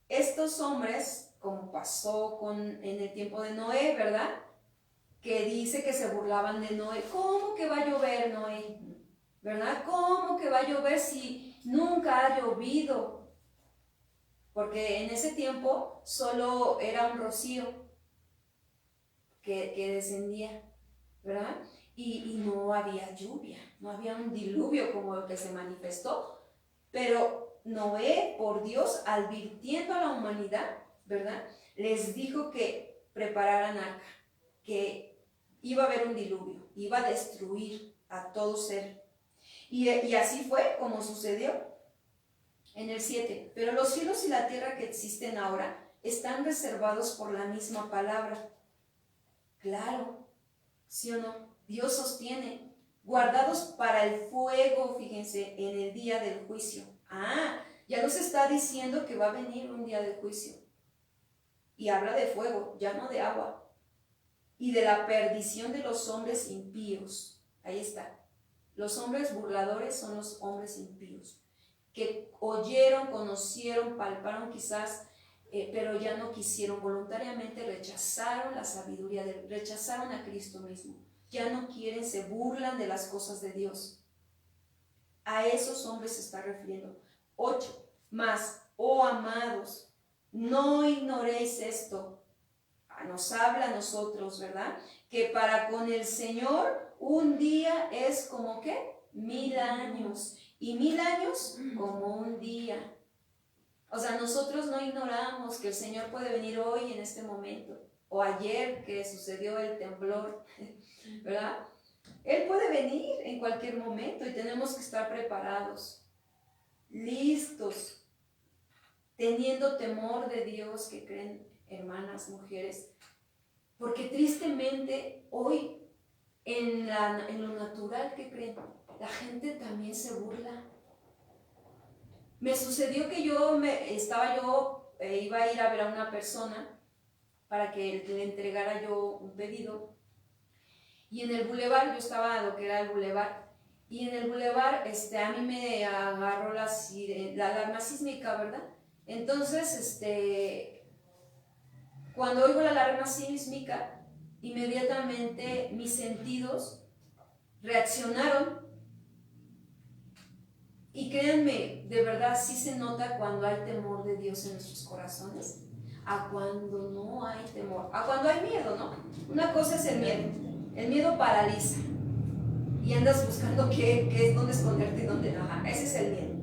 Estos hombres, como pasó en el tiempo de Noé, ¿verdad? Que dice que se burlaban de Noé. ¿Cómo que va a llover, Noé? ¿Verdad? ¿Cómo que va a llover si nunca ha llovido? Porque en ese tiempo solo era un rocío que descendía, ¿verdad? Y no había lluvia, no había un diluvio como el que se manifestó. Pero Noé, por Dios, advirtiendo a la humanidad, ¿verdad? Les dijo que prepararan arca, que iba a haber un diluvio, iba a destruir a todo ser Y así fue como sucedió. En el 7, pero los cielos y la tierra que existen ahora están reservados por la misma palabra. Claro, ¿sí o no? Dios sostiene, guardados para el fuego, fíjense, en el día del juicio. Ya nos está diciendo que va a venir un día del juicio. Y habla de fuego, ya no de agua. Y de la perdición de los hombres impíos. Ahí está. Los hombres burladores son los hombres impíos, que oyeron, conocieron, palparon quizás, pero ya no quisieron, voluntariamente rechazaron la sabiduría, rechazaron a Cristo mismo. Ya no quieren, se burlan de las cosas de Dios. A esos hombres se está refiriendo. 8. Mas, oh amados, no ignoréis esto. Nos habla a nosotros, ¿verdad? Que para con el Señor un día es como ¿qué? 1000 años. Y 1000 años como un día. O sea, nosotros no ignoramos que el Señor puede venir hoy en este momento. O ayer que sucedió el temblor, ¿verdad? Él puede venir en cualquier momento y tenemos que estar preparados, listos, teniendo temor de Dios, que creen hermanas, mujeres. Porque tristemente hoy en lo natural que creen, la gente también se burla. Me sucedió que iba a ir a ver a una persona para que le entregara yo un pedido. Y en el bulevar, yo estaba a lo que era el bulevar, y en el bulevar a mí me agarró la alarma sísmica, ¿verdad? Entonces, cuando oigo la alarma sísmica, inmediatamente mis sentidos reaccionaron. Y créanme, de verdad sí se nota cuando hay temor de Dios en nuestros corazones, a cuando no hay temor, a cuando hay miedo, ¿no? Una cosa es el miedo paraliza y andas buscando dónde esconderte y dónde no. Ese es el miedo.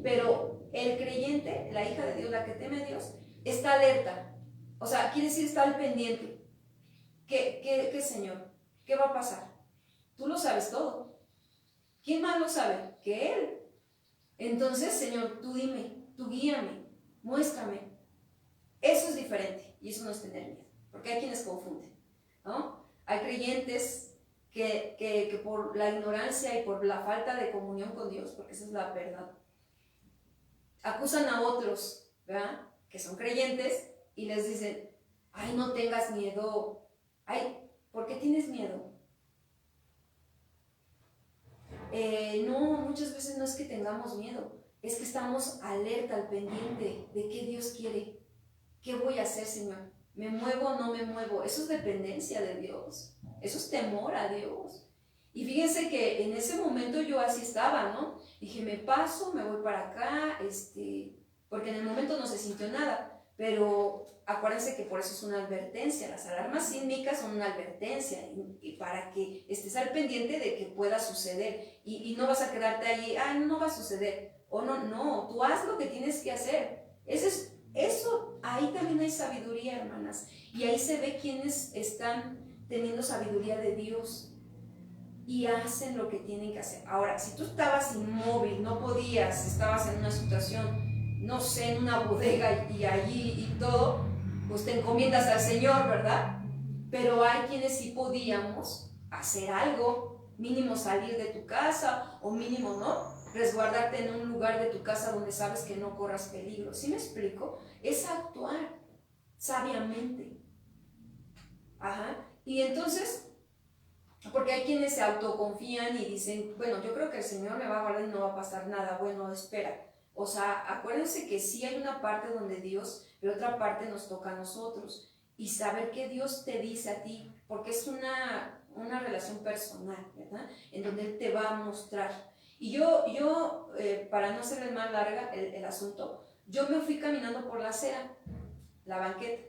Pero el creyente, la hija de Dios, la que teme a Dios, está alerta. O sea, quiere decir está al pendiente. ¿Qué Señor? ¿Qué va a pasar? Tú lo sabes todo. ¿Quién más lo sabe? Que Él. Entonces, Señor, tú dime, tú guíame, muéstrame. Eso es diferente y eso no es tener miedo, porque hay quienes confunden, ¿no? Hay creyentes que por la ignorancia y por la falta de comunión con Dios, porque esa es la verdad, acusan a otros, ¿verdad?, que son creyentes y les dicen, ay, no tengas miedo. Ay, ¿por qué tienes miedo? No, muchas veces no es que tengamos miedo, es que estamos alerta, al pendiente de qué Dios quiere. ¿Qué voy a hacer, Señor? ¿Me muevo o no me muevo? Eso es dependencia de Dios, eso es temor a Dios. Y fíjense que en ese momento yo así estaba, ¿no? Dije, me paso, me voy para acá, porque en el momento no se sintió nada, pero acuérdense que por eso es una advertencia. Las alarmas sísmicas son una advertencia y para que estés al pendiente de que pueda suceder y no vas a quedarte ahí, no va a suceder, o no, tú haz lo que tienes que hacer. Eso, ahí también hay sabiduría, hermanas, y ahí se ve quienes están teniendo sabiduría de Dios y hacen lo que tienen que hacer. Ahora, si tú estabas inmóvil, no podías, estabas en una situación, no sé, en una bodega y allí y todo, pues te encomiendas al Señor, ¿verdad? Pero hay quienes sí podíamos hacer algo, mínimo salir de tu casa o mínimo, ¿no?, resguardarte en un lugar de tu casa donde sabes que no corras peligro. ¿Sí me explico? Es actuar sabiamente. Y entonces, porque hay quienes se autoconfían y dicen, bueno, yo creo que el Señor me va a guardar y no va a pasar nada. Bueno, espera. O sea, acuérdense que sí hay una parte donde Dios, pero otra parte nos toca a nosotros. Y saber qué Dios te dice a ti, porque es una relación personal, ¿verdad?, en donde Él te va a mostrar. Y yo para no hacerle más larga el asunto, yo me fui caminando por la acera, la banqueta.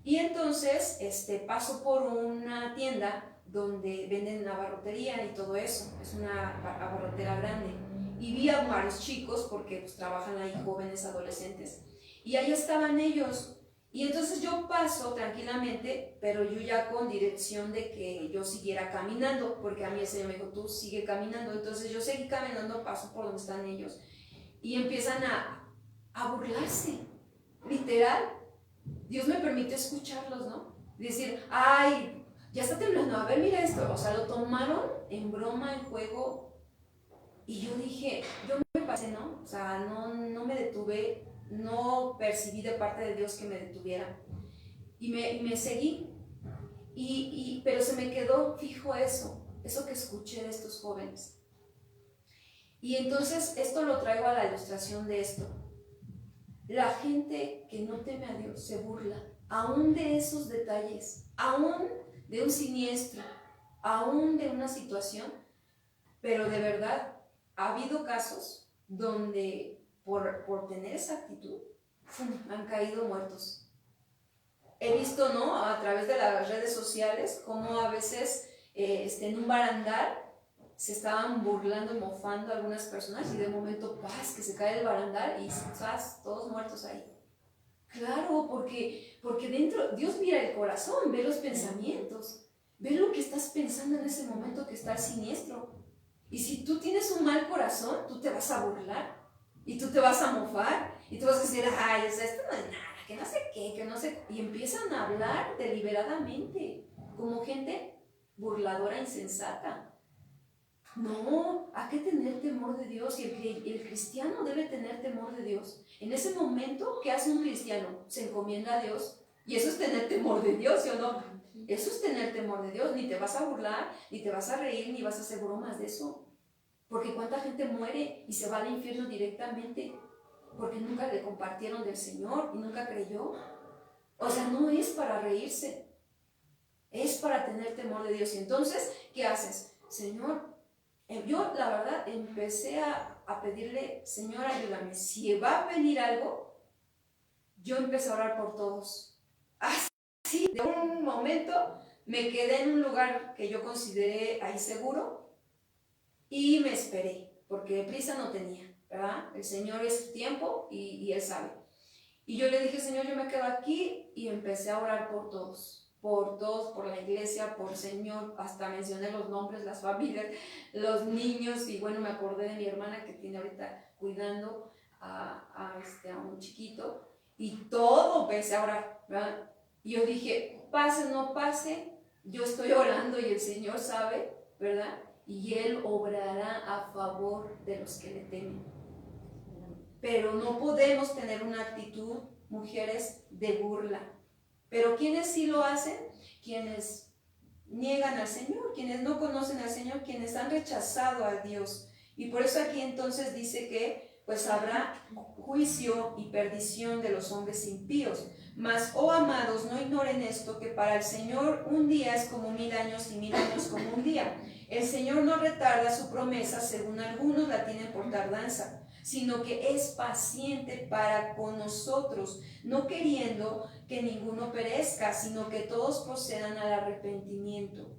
Y entonces paso por una tienda donde venden abarrotería y todo eso. Es una abarrotera grande. Y vi a varios chicos, porque pues trabajan ahí jóvenes, adolescentes. Y ahí estaban ellos. Y entonces yo paso tranquilamente, pero yo ya con dirección de que yo siguiera caminando, porque a mí el Señor me dijo, tú sigue caminando. Entonces yo seguí caminando, paso por donde están ellos, y empiezan a burlarse, literal. Dios me permite escucharlos, ¿no? Decir, ay, ya está temblando, a ver, mira esto. O sea, lo tomaron en broma, en juego. Y yo dije, yo me pasé, ¿no? O sea, no me detuve, no percibí de parte de Dios que me detuviera. Y me seguí. Pero se me quedó fijo eso que escuché de estos jóvenes. Y entonces esto lo traigo a la ilustración de esto. La gente que no teme a Dios se burla, aún de esos detalles, aún de un siniestro, aún de una situación, pero de verdad ha habido casos donde por tener esa actitud han caído muertos. He visto, ¿no?, a través de las redes sociales, cómo a veces en un barandal se estaban burlando y mofando a algunas personas y de momento, ¡paz!, que se cae el barandal y ¡paz!, todos muertos ahí. Claro, porque dentro, Dios mira el corazón, ve los pensamientos, ve lo que estás pensando en ese momento que está siniestro. Y si tú tienes un mal corazón, tú te vas a burlar y tú te vas a mofar y tú vas a decir, ay, o sea, esto no es nada, que no sé qué, que no sé. Y empiezan a hablar deliberadamente, como gente burladora, insensata. No, hay que tener temor de Dios y el cristiano debe tener temor de Dios. En ese momento, ¿qué hace un cristiano? Se encomienda a Dios. Y eso es tener temor de Dios, ¿sí o no? Eso es tener temor de Dios. Ni te vas a burlar, ni te vas a reír, ni vas a hacer bromas de eso. Porque cuánta gente muere y se va al infierno directamente porque nunca le compartieron del Señor y nunca creyó. O sea, no es para reírse, es para tener temor de Dios. Y entonces, ¿qué haces? Señor, yo la verdad empecé a pedirle, Señor, ayúdame. Si va a venir algo, yo empecé a orar por todos. Así, de un momento, me quedé en un lugar que yo consideré ahí seguro y me esperé, porque prisa no tenía, ¿verdad? El Señor es su tiempo y Él sabe. Y yo le dije, Señor, yo me quedo aquí, y empecé a orar por todos, por la iglesia, por Señor, hasta mencioné los nombres, las familias, los niños, y bueno, me acordé de mi hermana que tiene ahorita cuidando a un chiquito, y todo empecé a orar, ¿verdad? Y yo dije, pase o no pase, yo estoy orando y el Señor sabe, ¿verdad? Y Él obrará a favor de los que le temen. Pero no podemos tener una actitud, mujeres, de burla. Pero ¿quiénes sí lo hacen? Quienes niegan al Señor, quienes no conocen al Señor, quienes han rechazado a Dios. Y por eso aquí entonces dice que pues habrá juicio y perdición de los hombres impíos. Mas, oh amados, no ignoren esto, que para el Señor un día es como 1000 años y 1000 años como un día. El Señor no retarda su promesa, según algunos la tienen por tardanza, sino que es paciente para con nosotros, no queriendo que ninguno perezca, sino que todos procedan al arrepentimiento.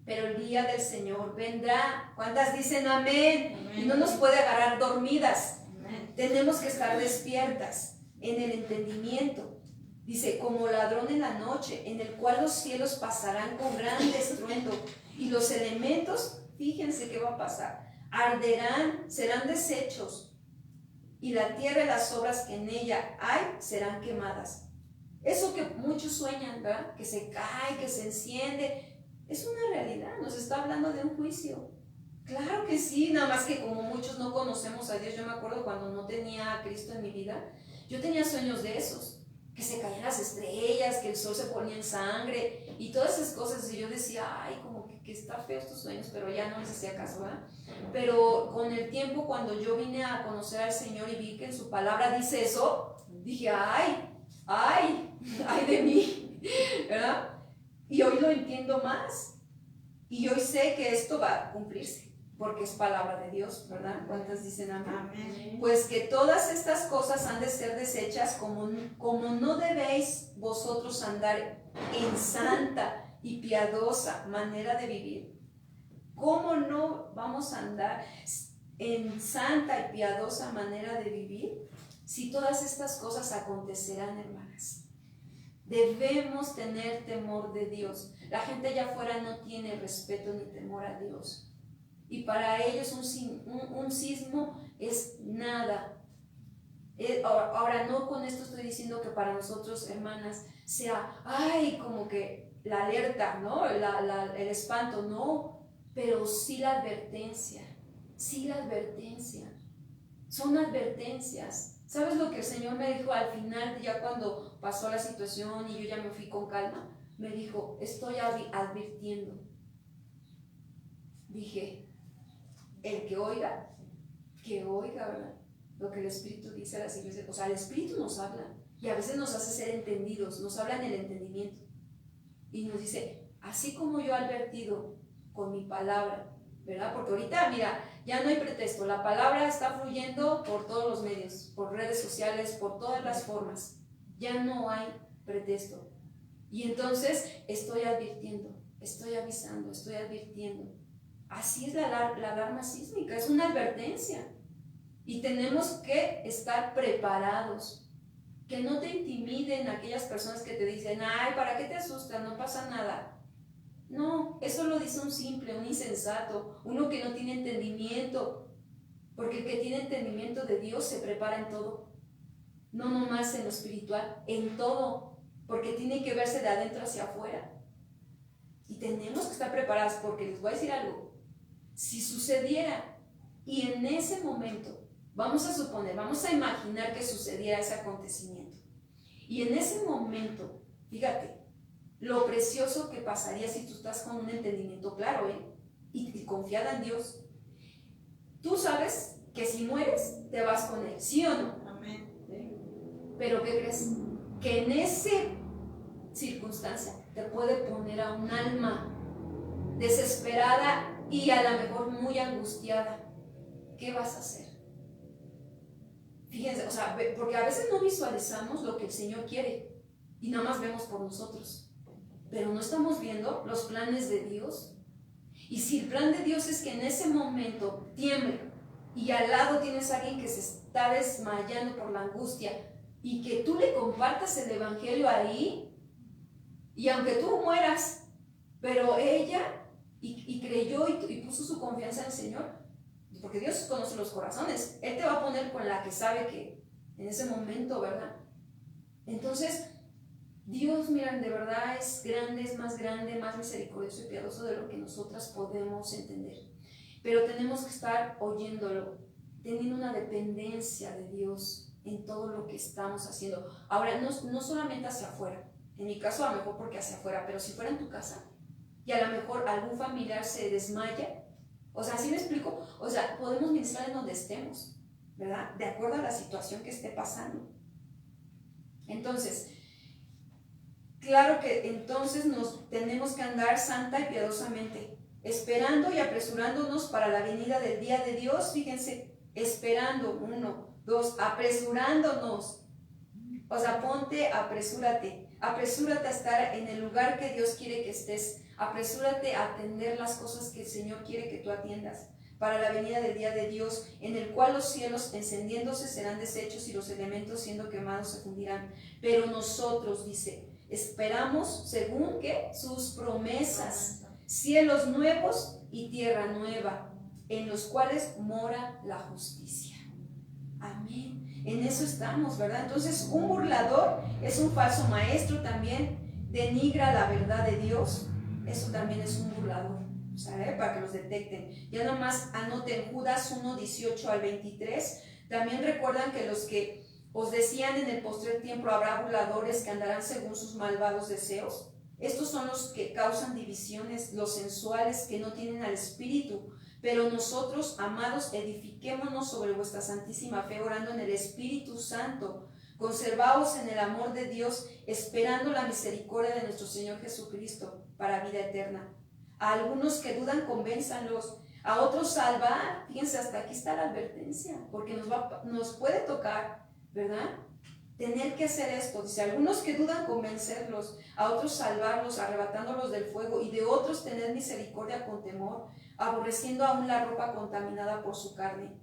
Pero el día del Señor vendrá. ¿Cuántas dicen amén? Amén. Y no nos puede agarrar dormidas. Amén. Tenemos que estar despiertas en el entendimiento. Dice, como ladrón en la noche, en el cual los cielos pasarán con gran estruendo, y los elementos, fíjense qué va a pasar, arderán, serán deshechos, y la tierra y las obras que en ella hay serán quemadas. Eso que muchos sueñan, ¿verdad? Que se cae, que se enciende, es una realidad, nos está hablando de un juicio. Claro que sí, nada más que como muchos no conocemos a Dios. Yo me acuerdo cuando no tenía a Cristo en mi vida, yo tenía sueños de esos, que se caían las estrellas, que el sol se ponía en sangre y todas esas cosas, y yo decía, ay, como que está feo estos sueños, pero ya no les hacía caso, ¿verdad? Pero con el tiempo, cuando yo vine a conocer al Señor y vi que en su palabra dice eso, dije, ay de mí, ¿verdad? Y hoy lo entiendo más, y hoy sé que esto va a cumplirse, porque es palabra de Dios, ¿verdad? ¿Cuántas dicen amén? Amén. Pues que todas estas cosas han de ser deshechas, como no debéis vosotros andar en santa y piadosa manera de vivir. ¿Cómo no vamos a andar en santa y piadosa manera de vivir si todas estas cosas acontecerán, hermanas? Debemos tener temor de Dios. La gente allá afuera no tiene respeto ni temor a Dios. Y para ellos un sismo es nada. Ahora, no con esto estoy diciendo que para nosotros, hermanas, sea, ay, como que la alerta, ¿no? El espanto, no. Pero sí la advertencia. Sí la advertencia. Son advertencias. ¿Sabes lo que el Señor me dijo al final, ya cuando pasó la situación y yo ya me fui con calma? Me dijo, estoy advirtiendo. Dije, el que oiga, ¿verdad? Lo que el Espíritu dice a las iglesias. O sea, el Espíritu nos habla y a veces nos hace ser entendidos, nos habla en el entendimiento. Y nos dice, así como yo he advertido con mi palabra, ¿verdad? Porque ahorita, mira, ya no hay pretexto, la palabra está fluyendo por todos los medios, por redes sociales, por todas las formas. Ya no hay pretexto. Y entonces estoy advirtiendo, estoy avisando, estoy advirtiendo. Así es la alarma sísmica, es una advertencia. Y tenemos que estar preparados. Que no te intimiden aquellas personas que te dicen, ay, ¿para qué te asustas? No pasa nada. No, eso lo dice un simple, un insensato, uno que no tiene entendimiento. Porque el que tiene entendimiento de Dios se prepara en todo. No nomás en lo espiritual, en todo. Porque tiene que verse de adentro hacia afuera. Y tenemos que estar preparados porque les voy a decir algo. Si sucediera y en ese momento, vamos a suponer, vamos a imaginar que sucediera ese acontecimiento. Y en ese momento, fíjate, lo precioso que pasaría si tú estás con un entendimiento claro, y confiada en Dios. Tú sabes que si mueres, te vas con Él, ¿sí o no? Amén. ¿Sí? Pero ¿qué crees? Que en esa circunstancia te puede poner a un alma desesperada y a lo mejor muy angustiada. ¿Qué vas a hacer? Fíjense, o sea, porque a veces no visualizamos lo que el Señor quiere y nada más vemos por nosotros, pero no estamos viendo los planes de Dios. Y si el plan de Dios es que en ese momento tiemble y al lado tienes a alguien que se está desmayando por la angustia y que tú le compartas el evangelio ahí, y aunque tú mueras, pero ella y creyó y puso su confianza en el Señor, porque Dios conoce los corazones, Él te va a poner con la que sabe que en ese momento, ¿verdad? Entonces, Dios, miren, de verdad es grande, es más grande, más misericordioso y piadoso de lo que nosotras podemos entender. Pero tenemos que estar oyéndolo, teniendo una dependencia de Dios en todo lo que estamos haciendo. Ahora, no solamente hacia afuera, en mi caso a lo mejor porque hacia afuera, pero si fuera en tu casa y a lo mejor algún familiar se desmaya, o sea, ¿sí me explico? O sea, podemos ministrar en donde estemos, ¿verdad? De acuerdo a la situación que esté pasando. Entonces, claro que entonces nos tenemos que andar santa y piadosamente, esperando y apresurándonos para la venida del día de Dios. Fíjense, esperando, 1, 2, apresurándonos. O sea, ponte, apresúrate a estar en el lugar que Dios quiere que estés. Apresúrate a atender las cosas que el Señor quiere que tú atiendas para la venida del día de Dios, en el cual los cielos encendiéndose serán deshechos y los elementos siendo quemados se fundirán. Pero nosotros, dice, esperamos según que sus promesas, cielos nuevos y tierra nueva, en los cuales mora la justicia. Amén. En eso estamos, ¿verdad? Entonces, un burlador es un falso maestro también, denigra la verdad de Dios. Eso también es un burlador, ¿sabes? Para que los detecten. Ya nomás anoten Judas 1, 18 al 23. También recuerdan que los que os decían en el postrer tiempo habrá burladores que andarán según sus malvados deseos. Estos son los que causan divisiones, los sensuales que no tienen al Espíritu. Pero nosotros, amados, edifiquémonos sobre vuestra santísima fe, orando en el Espíritu Santo. Conservaos en el amor de Dios, esperando la misericordia de nuestro Señor Jesucristo para vida eterna. A algunos que dudan, convénzanlos. A otros salvar. Fíjense, hasta aquí está la advertencia, porque nos puede tocar, ¿verdad? Tener que hacer esto. Dice, algunos que dudan, convencerlos. A otros salvarlos, arrebatándolos del fuego. Y de otros tener misericordia con temor, aborreciendo aún la ropa contaminada por su carne.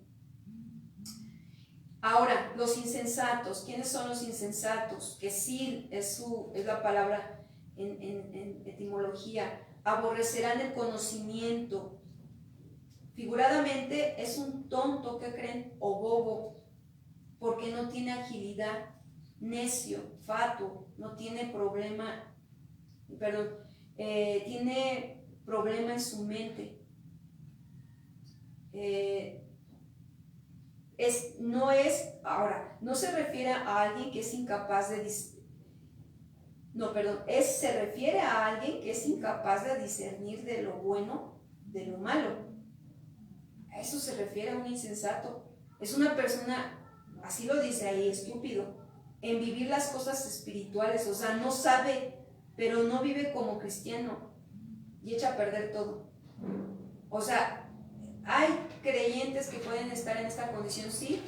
Ahora, los insensatos. ¿Quiénes son los insensatos? Que sí es la palabra en etimología. Aborrecerán el conocimiento. Figuradamente es un tonto, ¿qué creen? O bobo, porque no tiene agilidad. Necio, fatuo, no tiene problema, perdón, tiene problema en su mente. No se refiere a alguien que es incapaz de se refiere a alguien que es incapaz de discernir de lo bueno de lo malo. A eso se refiere a un insensato. Es una persona, así lo dice ahí, estúpido, en vivir las cosas espirituales. O sea, no sabe, pero no vive como cristiano y echa a perder todo. O sea, hay creyentes que pueden estar en esta condición, sí,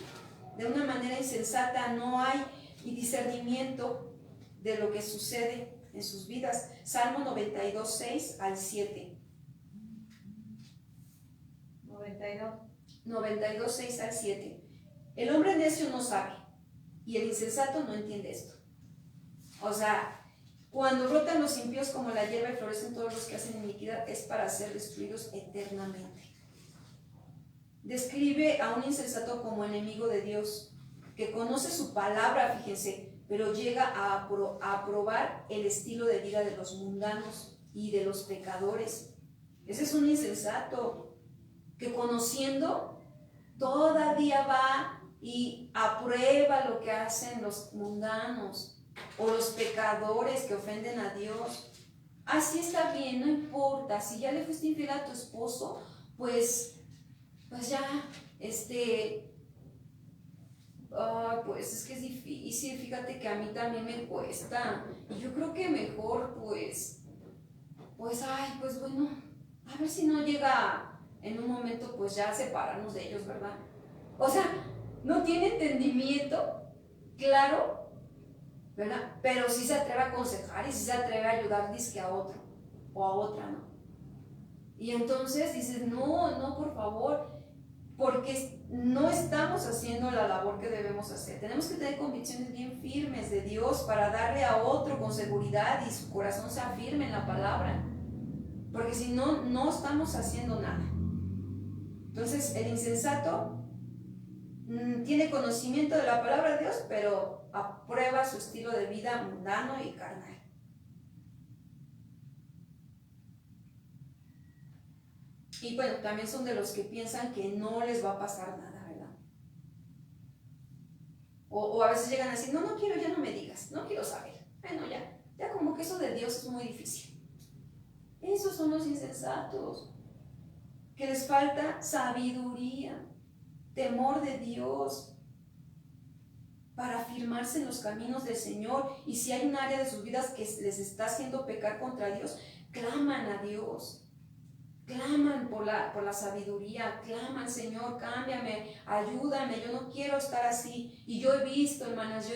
de una manera insensata. No hay discernimiento de lo que sucede en sus vidas. Salmo 92, 6 al 7. 92, 6 al 7. El hombre necio no sabe y el insensato no entiende esto. O sea, cuando brotan los impíos como la hierba y florecen todos los que hacen iniquidad, es para ser destruidos eternamente. Describe a un insensato como enemigo de Dios, que conoce su palabra, fíjense, pero llega a aprobar el estilo de vida de los mundanos y de los pecadores. Ese es un insensato que, conociendo, todavía va y aprueba lo que hacen los mundanos o los pecadores que ofenden a Dios. Así está bien, no importa. Si ya le fuiste infiel a tu esposo, pues ya, pues es que es difícil. Fíjate que a mí también me cuesta. Y yo creo que mejor, pues bueno, a ver si no llega en un momento, pues ya separarnos de ellos, ¿verdad? O sea, no tiene entendimiento, claro, ¿verdad? Pero sí se atreve a aconsejar y sí se atreve a ayudar, dizque a otro o a otra, ¿no? Y entonces dices, no, por favor, porque no estamos haciendo la labor que debemos hacer. Tenemos que tener convicciones bien firmes de Dios para darle a otro con seguridad y su corazón sea firme en la palabra. Porque si no, no estamos haciendo nada. Entonces, el insensato tiene conocimiento de la palabra de Dios, pero aprueba su estilo de vida mundano y carnal. Y bueno, también son de los que piensan que no les va a pasar nada, ¿verdad? O a veces llegan a decir, no quiero, ya no me digas, no quiero saber. Bueno, ya como que eso de Dios es muy difícil. Esos son los insensatos, que les falta sabiduría, temor de Dios, para afirmarse en los caminos del Señor. Y si hay un área de sus vidas que les está haciendo pecar contra Dios, claman a Dios. Claman por la sabiduría, claman, Señor, cámbiame, ayúdame, yo no quiero estar así. Y yo he visto, hermanas,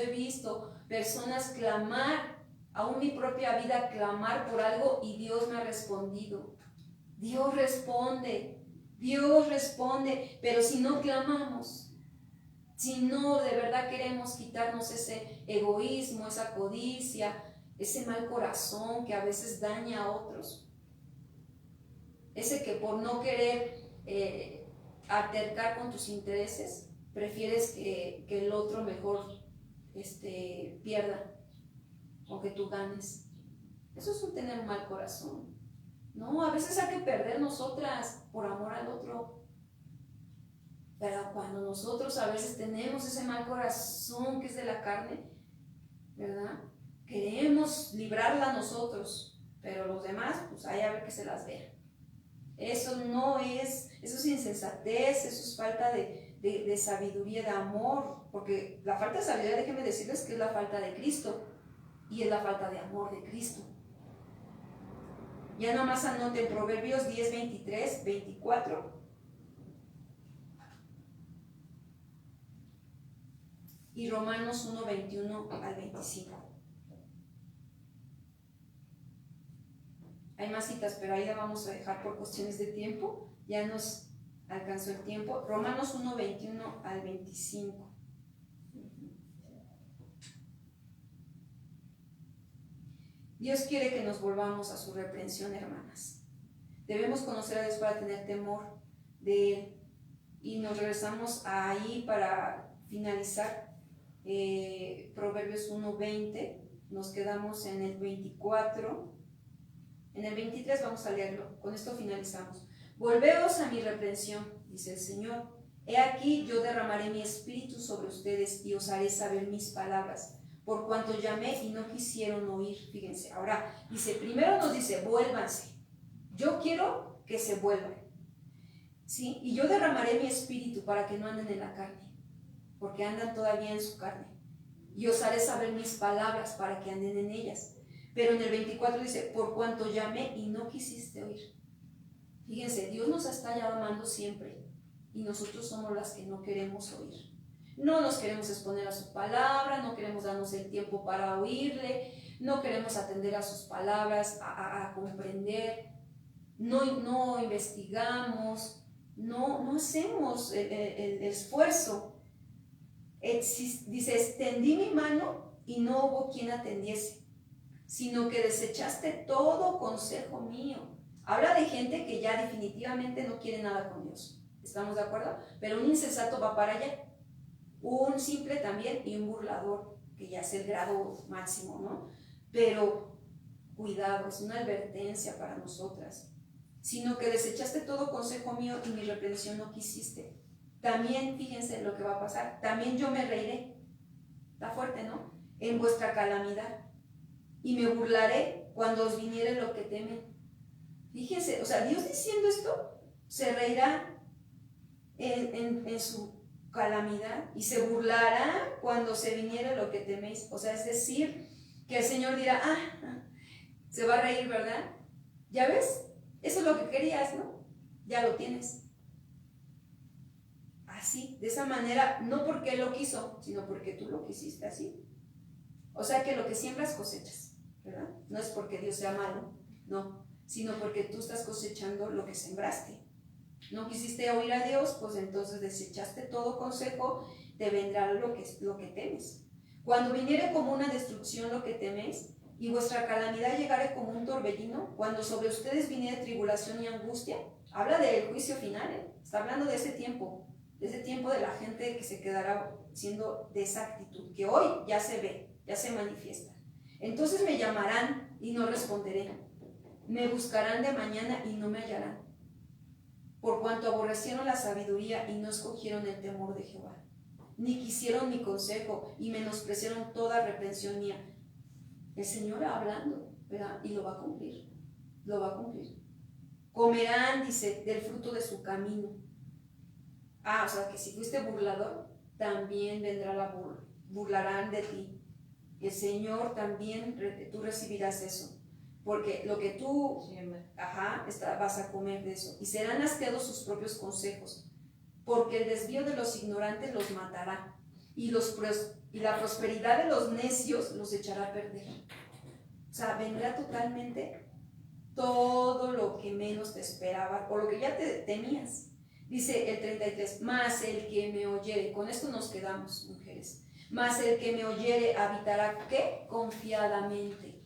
personas clamar, aún mi propia vida, clamar por algo y Dios me ha respondido. Dios responde, pero si no clamamos, si no de verdad queremos quitarnos ese egoísmo, esa codicia, ese mal corazón que a veces daña a otros, ese que por no querer altercar con tus intereses, prefieres que el otro mejor pierda o que tú ganes. Eso es un tener un mal corazón. No, a veces hay que perder nosotras por amor al otro. Pero cuando nosotros a veces tenemos ese mal corazón que es de la carne, ¿verdad? Queremos librarla nosotros, pero los demás, pues ahí a ver que se las vean. Eso es insensatez, eso es falta de sabiduría, de amor, porque la falta de sabiduría, déjenme decirles que es la falta de Cristo y es la falta de amor de Cristo. Ya nada más anoten Proverbios 10, 23, 24 y Romanos 1, 21 al 25. Hay más citas, pero ahí la vamos a dejar por cuestiones de tiempo. Ya nos alcanzó el tiempo. Romanos 1, 21 al 25. Dios quiere que nos volvamos a su reprensión, hermanas. Debemos conocer a Dios para tener temor de Él. Y nos regresamos ahí para finalizar Proverbios 1:20. Nos quedamos en el 24. En el 23 vamos a leerlo. Con esto finalizamos. Volveos a mi reprensión, dice el Señor. He aquí yo derramaré mi espíritu sobre ustedes y os haré saber mis palabras, por cuanto llamé y no quisieron oír. Fíjense, ahora dice, primero nos dice, vuélvanse. Yo quiero que se vuelvan, ¿sí? Y yo derramaré mi espíritu para que no anden en la carne, porque andan todavía en su carne. Y os haré saber mis palabras para que anden en ellas. Pero en el 24 dice, por cuanto llamé y no quisiste oír. Fíjense, Dios nos está llamando siempre y nosotros somos las que no queremos oír. No nos queremos exponer a su palabra, no queremos darnos el tiempo para oírle, no queremos atender a sus palabras, a comprender, no investigamos, no hacemos el esfuerzo. Dice, extendí mi mano y no hubo quien atendiese, sino que desechaste todo consejo mío. Habla de gente que ya definitivamente no quiere nada con Dios. ¿Estamos de acuerdo? Pero un insensato va para allá. Un simple también y un burlador, que ya es el grado máximo, ¿no? Pero cuidado, es una advertencia para nosotras. Sino que desechaste todo consejo mío y mi reprensión no quisiste. También, fíjense lo que va a pasar, también yo me reiré. Está fuerte, ¿no? En vuestra calamidad. Y me burlaré cuando os viniere lo que temen. Fíjense, o sea, Dios diciendo esto, se reirá en su calamidad y se burlará cuando se viniere lo que teméis. O sea, es decir, que el Señor dirá, se va a reír, ¿verdad? ¿Ya ves? Eso es lo que querías, ¿no? Ya lo tienes. Así, de esa manera, no porque Él lo quiso, sino porque tú lo quisiste así. O sea que lo que siembras cosechas, ¿verdad? No es porque Dios sea malo, no, sino porque tú estás cosechando lo que sembraste. No quisiste oír a Dios, pues entonces desechaste todo consejo, te vendrá lo que temes. Cuando viniere como una destrucción lo que teméis, y vuestra calamidad llegare como un torbellino, cuando sobre ustedes viniere tribulación y angustia, habla del juicio final, está hablando de ese tiempo de la gente que se quedará siendo de esa actitud, que hoy ya se ve, ya se manifiesta. Entonces me llamarán y no responderé, me buscarán de mañana y no me hallarán, por cuanto aborrecieron la sabiduría y no escogieron el temor de Jehová, ni quisieron mi consejo y menospreciaron toda reprensión mía. El Señor hablando, ¿verdad? Y lo va a cumplir, lo va a cumplir. Comerán, dice, del fruto de su camino. O sea que si fuiste burlador, también vendrá burlarán de ti. El Señor también, tú recibirás eso. Porque lo que tú vas a comer de eso. Y serán asqueados sus propios consejos. Porque el desvío de los ignorantes los matará. Y la prosperidad de los necios los echará a perder. O sea, vendrá totalmente todo lo que menos te esperaba, o lo que ya te temías. Dice el 33, mas el que me oyere, con esto nos quedamos, mujeres, mas el que me oyere habitará, ¿qué? Confiadamente,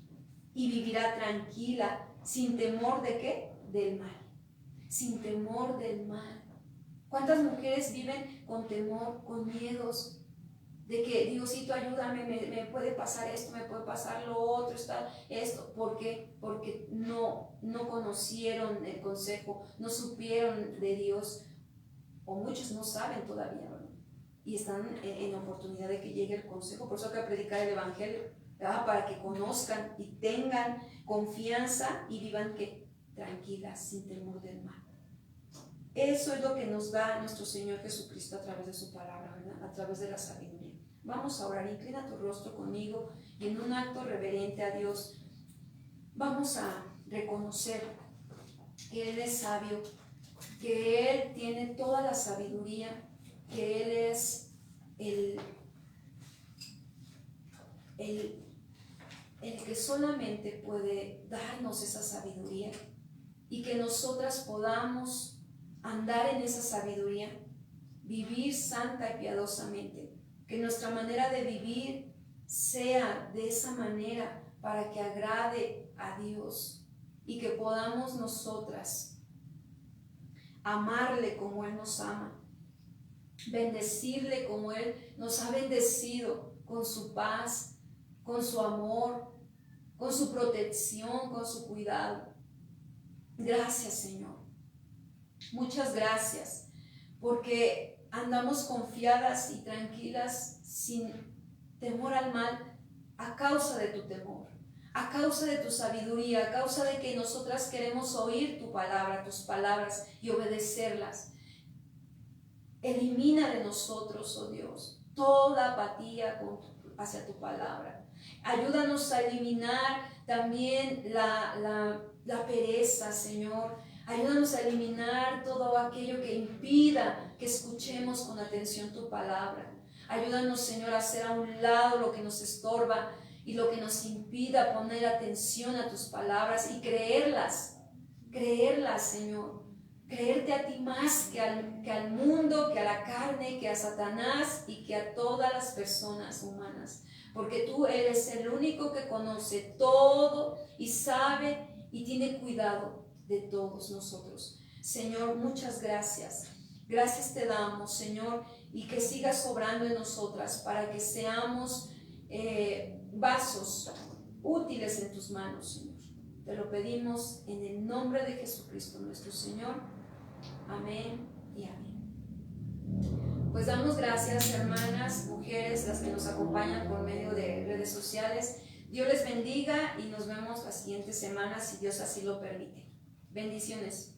y vivirá tranquila, sin temor de ¿qué? Del mal, sin temor del mal. ¿Cuántas mujeres viven con temor, con miedos? De que Diosito ayúdame, me puede pasar esto, me puede pasar lo otro, esto. ¿Por qué? Porque no conocieron el consejo, no supieron de Dios, o muchos no saben todavía, ¿no? Y están en oportunidad de que llegue el consejo. Por eso hay que predicar el Evangelio, ¿verdad? Para que conozcan y tengan confianza y vivan ¿qué? Tranquilas, sin temor del mal. Eso es lo que nos da nuestro Señor Jesucristo a través de su palabra, ¿verdad? A través de la sabiduría. Vamos a orar, inclina tu rostro conmigo y en un acto reverente a Dios vamos a reconocer que Él es sabio, que Él tiene toda la sabiduría, que Él es el que solamente puede darnos esa sabiduría y que nosotras podamos andar en esa sabiduría, vivir santa y piadosamente. Que nuestra manera de vivir sea de esa manera para que agrade a Dios y que podamos nosotras amarle como Él nos ama, bendecirle como Él nos ha bendecido, con su paz, con su amor, con su protección, con su cuidado. Gracias, Señor. Muchas gracias, porque andamos confiadas y tranquilas sin temor al mal a causa de tu temor, a causa de tu sabiduría, a causa de que nosotras queremos oír tu palabra, tus palabras y obedecerlas. Elimina de nosotros, oh Dios, toda apatía hacia tu palabra. Ayúdanos a eliminar también la pereza, Señor. Ayúdanos a eliminar todo aquello que impida que escuchemos con atención tu palabra. Ayúdanos, Señor, a hacer a un lado lo que nos estorba y lo que nos impida poner atención a tus palabras y creerlas, Señor. Creerte a ti más que al mundo, que a la carne, que a Satanás y que a todas las personas humanas. Porque tú eres el único que conoce todo y sabe y tiene cuidado de todos nosotros. Señor, muchas gracias. Gracias te damos, Señor, y que sigas obrando en nosotras para que seamos vasos útiles en tus manos, Señor. Te lo pedimos en el nombre de Jesucristo nuestro Señor. Amén y amén. Pues damos gracias, hermanas, mujeres, las que nos acompañan por medio de redes sociales. Dios les bendiga y nos vemos la siguiente semana si Dios así lo permite. Bendiciones.